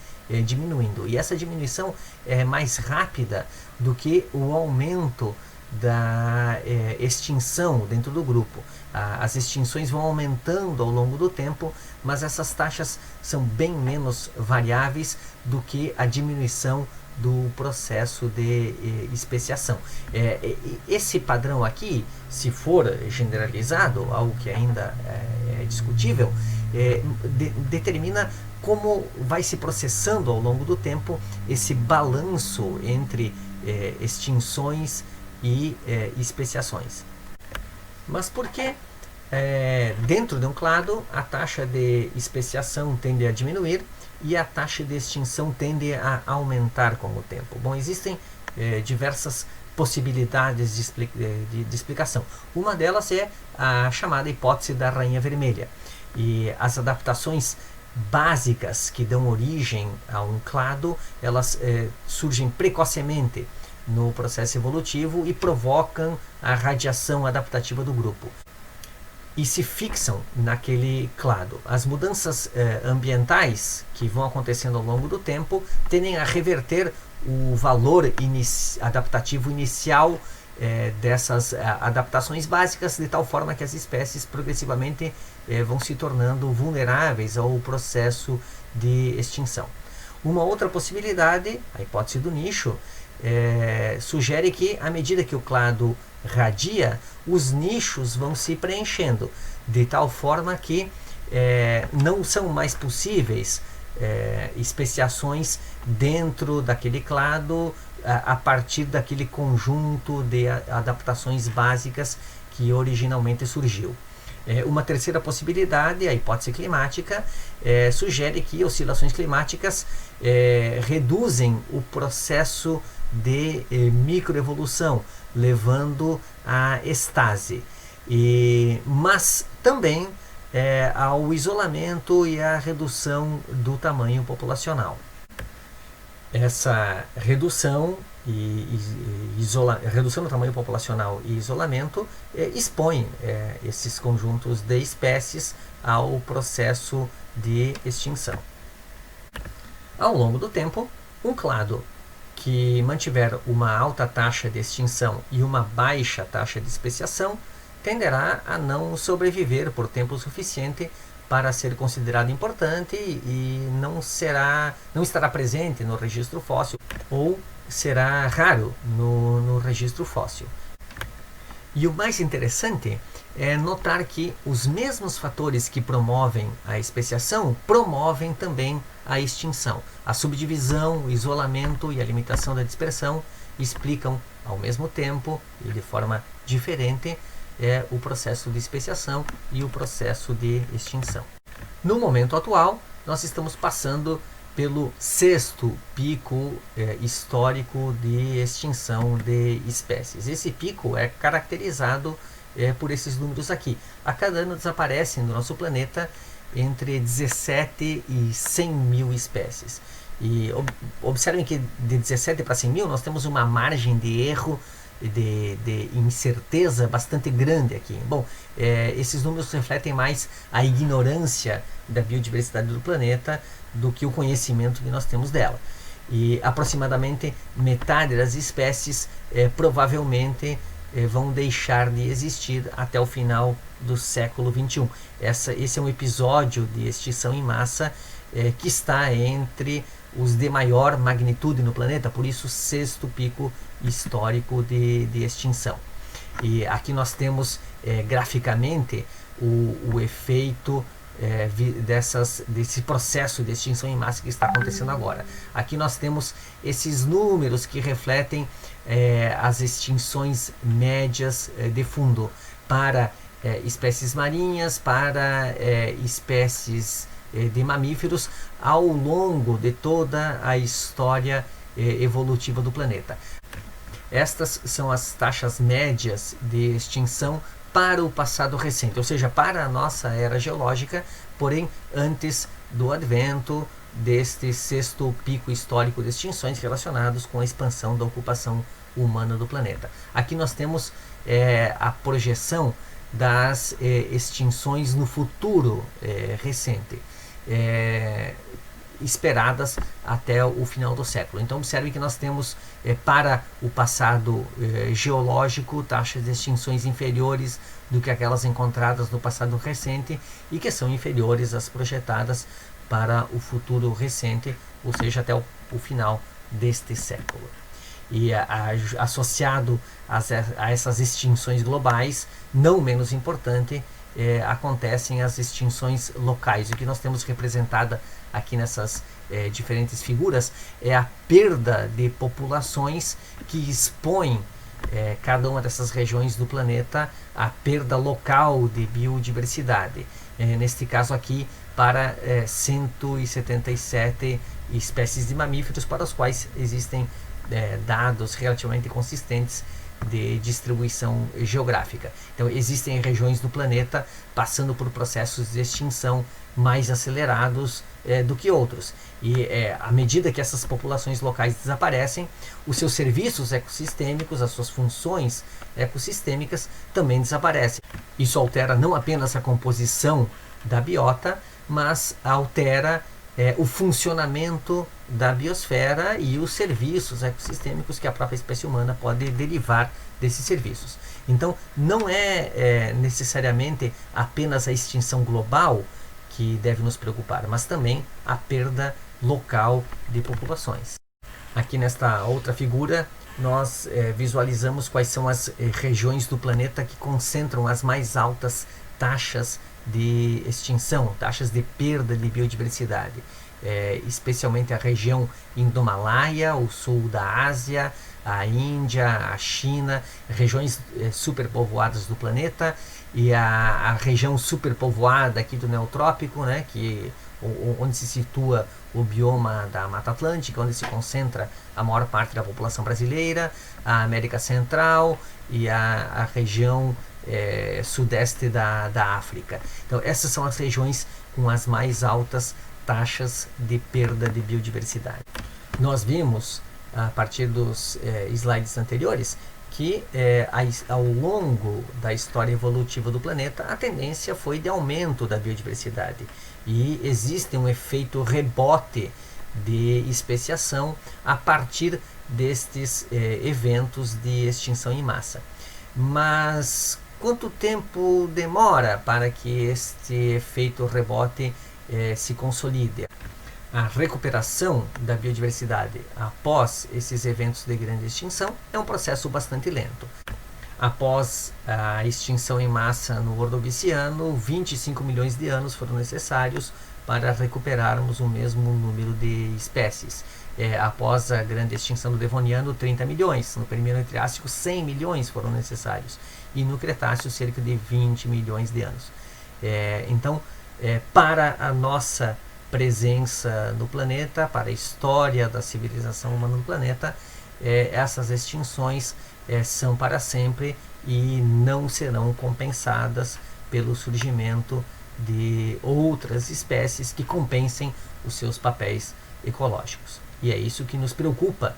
Speaker 1: diminuindo. E essa diminuição é mais rápida do que o aumento da extinção dentro do grupo. As extinções vão aumentando ao longo do tempo, mas essas taxas são bem menos variáveis do que a diminuição do processo de especiação. Esse padrão aqui, se for generalizado, algo que ainda é discutível, determina como vai se processando ao longo do tempo esse balanço entre extinções e especiações. Mas por que dentro de um clado a taxa de especiação tende a diminuir e a taxa de extinção tende a aumentar com o tempo? Bom, existem diversas possibilidades de explicação. Uma delas é a chamada hipótese da rainha vermelha. E as adaptações básicas que dão origem a um clado, elas surgem precocemente no processo evolutivo e provocam a radiação adaptativa do grupo e se fixam naquele clado. As mudanças ambientais que vão acontecendo ao longo do tempo tendem a reverter o valor adaptativo inicial dessas adaptações básicas, de tal forma que as espécies progressivamente vão se tornando vulneráveis ao processo de extinção. Uma outra possibilidade, a hipótese do nicho, sugere que, à medida que o clado radia, os nichos vão se preenchendo, de tal forma que não são mais possíveis especiações dentro daquele clado a partir daquele conjunto de adaptações básicas que originalmente surgiu. Uma terceira possibilidade, a hipótese climática, sugere que oscilações climáticas reduzem o processo de microevolução, levando à estase, mas também ao isolamento e à redução do tamanho populacional. Essa redução redução do tamanho populacional e isolamento expõe esses conjuntos de espécies ao processo de extinção. Ao longo do tempo, um clado que mantiver uma alta taxa de extinção e uma baixa taxa de especiação tenderá a não sobreviver por tempo suficiente para ser considerado importante e não estará presente no registro fóssil ou será raro no registro fóssil. E o mais interessante é notar que os mesmos fatores que promovem a especiação promovem também a extinção. A subdivisão, o isolamento e a limitação da dispersão explicam ao mesmo tempo e de forma diferente o processo de especiação e o processo de extinção. No momento atual, nós estamos passando pelo sexto pico histórico de extinção de espécies. Esse pico é caracterizado por esses números aqui. A cada ano desaparecem do nosso planeta entre 17 e 100 mil espécies. E observem que de 17 para 100 mil nós temos uma margem de erro de incerteza bastante grande aqui. Bom, esses números refletem mais a ignorância da biodiversidade do planeta do que o conhecimento que nós temos dela. E aproximadamente metade das espécies provavelmente vão deixar de existir até o final do século XXI. Esse é um episódio de extinção em massa que está entre os de maior magnitude no planeta, por isso sexto pico histórico de extinção. E aqui nós temos graficamente o efeito desse processo de extinção em massa que está acontecendo agora. Aqui nós temos esses números que refletem as extinções médias de fundo para espécies marinhas, para espécies de mamíferos ao longo de toda a história evolutiva do planeta. Estas são as taxas médias de extinção para o passado recente, ou seja, para a nossa era geológica, porém antes do advento deste sexto pico histórico de extinções relacionados com a expansão da ocupação humana do planeta. Aqui nós temos a projeção das extinções no futuro recente, esperadas até o final do século. Então observe que nós temos para o passado geológico taxas de extinções inferiores do que aquelas encontradas no passado recente e que são inferiores às projetadas para o futuro recente, ou seja, até o final deste século. E associado a essas extinções globais, não menos importante, acontecem as extinções locais. O que nós temos representada aqui nessas diferentes figuras é a perda de populações que expõem cada uma dessas regiões do planeta à perda local de biodiversidade. Neste caso aqui, para 177 espécies de mamíferos para os quais existem dados relativamente consistentes de distribuição geográfica. Então existem regiões do planeta passando por processos de extinção mais acelerados do que outros. E à medida que essas populações locais desaparecem, os seus serviços ecossistêmicos, as suas funções ecossistêmicas também desaparecem. Isso altera não apenas a composição da biota, mas altera o funcionamento da biosfera e os serviços ecossistêmicos que a própria espécie humana pode derivar desses serviços. Então, não é necessariamente apenas a extinção global que deve nos preocupar, mas também a perda local de populações. Aqui nesta outra figura, nós visualizamos quais são as regiões do planeta que concentram as mais altas taxas de extinção, taxas de perda de biodiversidade. especialmente a região Indomalaia, o sul da Ásia, a Índia, a China, regiões superpovoadas do planeta, e a região superpovoada aqui do Neotrópico, né, onde se situa o bioma da Mata Atlântica, onde se concentra a maior parte da população brasileira, a América Central e a região sudeste da África. Então, essas são as regiões com as mais altas taxas de perda de biodiversidade. Nós vimos, a partir dos slides anteriores, que ao longo da história evolutiva do planeta, a tendência foi de aumento da biodiversidade. E existe um efeito rebote de especiação a partir destes eventos de extinção em massa. Mas quanto tempo demora para que este efeito rebote se consolide? A recuperação da biodiversidade após esses eventos de grande extinção é um processo bastante lento. Após a extinção em massa no Ordoviciano, 25 milhões de anos foram necessários para recuperarmos o mesmo número de espécies. Após a grande extinção do Devoniano, 30 milhões. No Permiano e Triássico, 100 milhões foram necessários. E no Cretáceo, cerca de 20 milhões de anos. Então, para a nossa presença no planeta, para a história da civilização humana no planeta, essas extinções são para sempre e não serão compensadas pelo surgimento de outras espécies que compensem os seus papéis ecológicos. E é isso que nos preocupa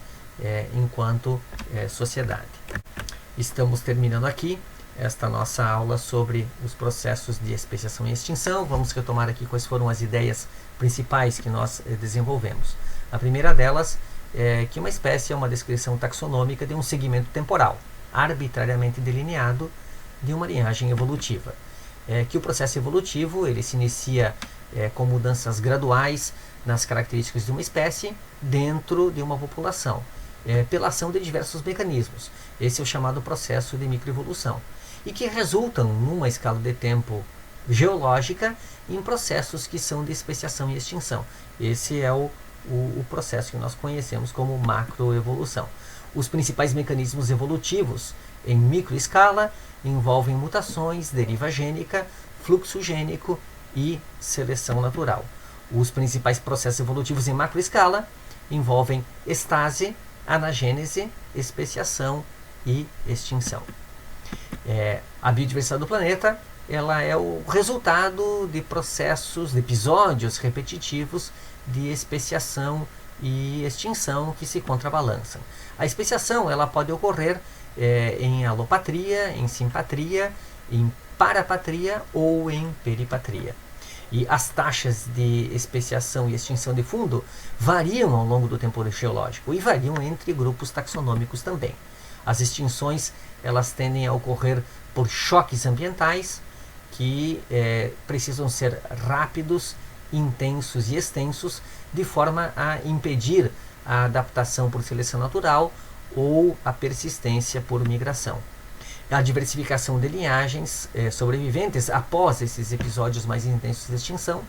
Speaker 1: enquanto sociedade. Estamos terminando aqui esta nossa aula sobre os processos de especiação e extinção. Vamos retomar aqui quais foram as ideias principais que nós desenvolvemos. A primeira delas é que uma espécie é uma descrição taxonômica de um segmento temporal, arbitrariamente delineado de uma linhagem evolutiva. Que o processo evolutivo ele se inicia com mudanças graduais nas características de uma espécie dentro de uma população, pela ação de diversos mecanismos. Esse é o chamado processo de microevolução, e que resultam, numa escala de tempo geológica, em processos que são de especiação e extinção. Esse é o processo que nós conhecemos como macroevolução. Os principais mecanismos evolutivos em microescala envolvem mutações, deriva gênica, fluxo gênico e seleção natural. Os principais processos evolutivos em macroescala envolvem estase, anagênese, especiação e extinção. A biodiversidade do planeta ela é o resultado de processos, de episódios repetitivos de especiação e extinção que se contrabalançam. A especiação ela pode ocorrer em alopatria, em simpatria, em parapatria ou em peripatria. E as taxas de especiação e extinção de fundo variam ao longo do tempo geológico e variam entre grupos taxonômicos também. As extinções elas tendem a ocorrer por choques ambientais que precisam ser rápidos, intensos e extensos, de forma a impedir a adaptação por seleção natural ou a persistência por migração. A diversificação de linhagens sobreviventes após esses episódios mais intensos de extinção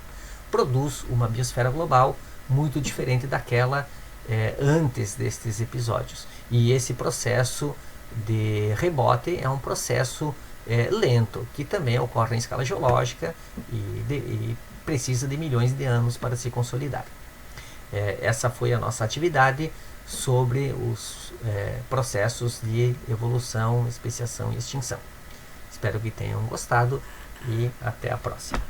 Speaker 1: produz uma biosfera global muito diferente daquela antes destes episódios. E esse processo de rebote é um processo lento, que também ocorre em escala geológica e precisa de milhões de anos para se consolidar. Essa foi a nossa atividade sobre os processos de evolução, especiação e extinção. Espero que tenham gostado e até a próxima.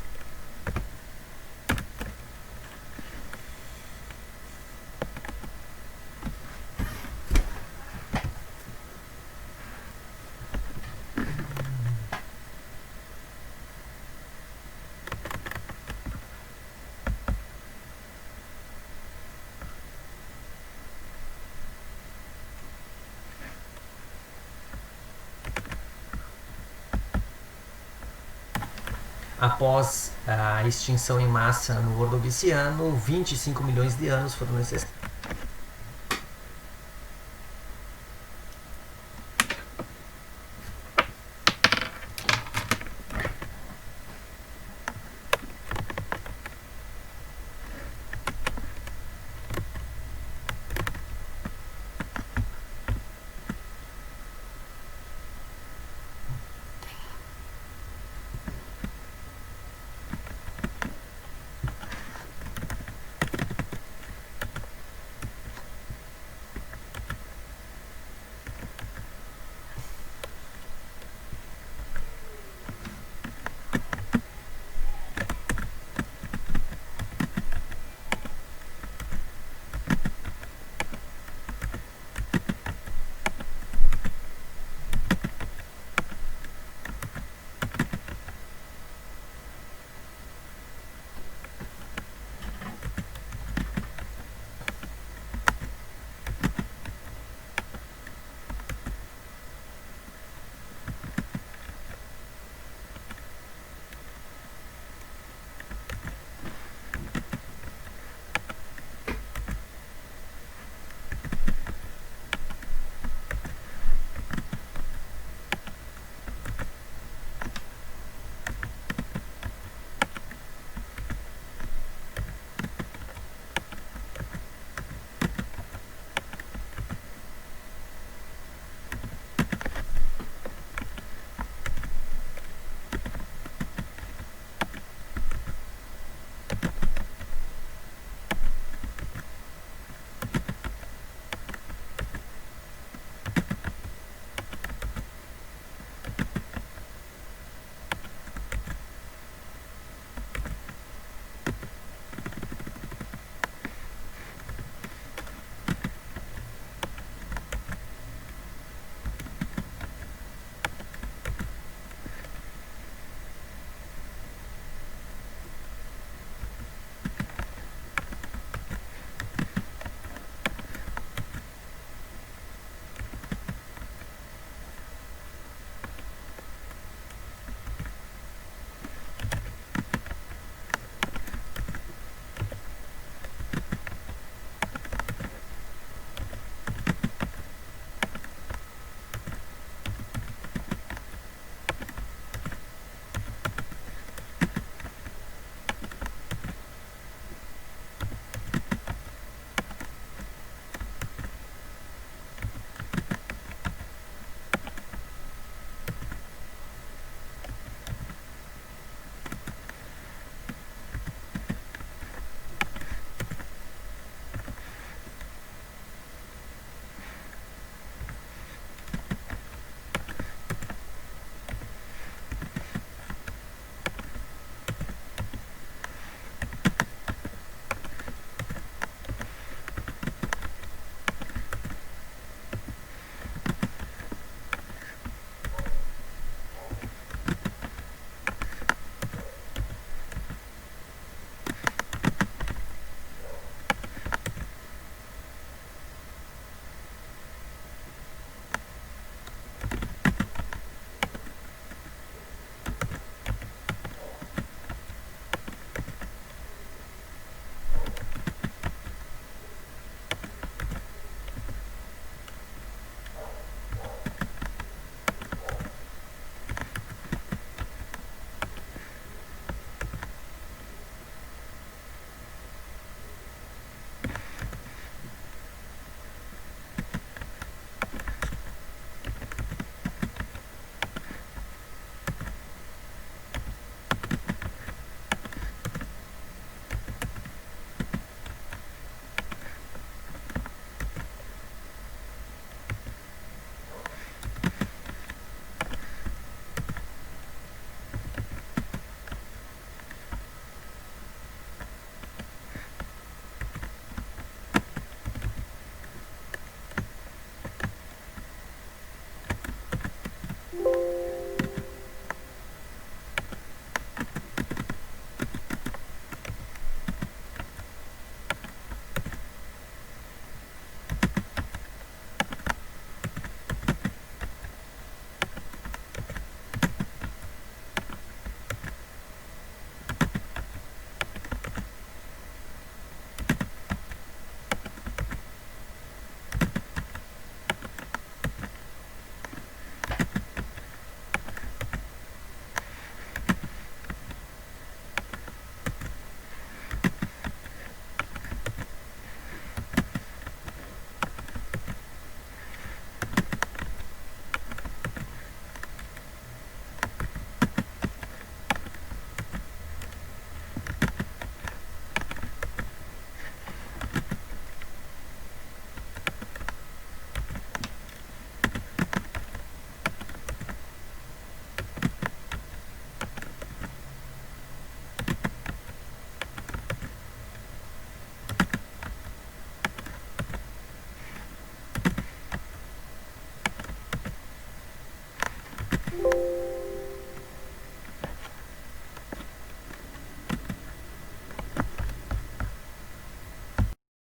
Speaker 1: Após a extinção em massa no Ordoviciano, 25 milhões de anos foram necessários.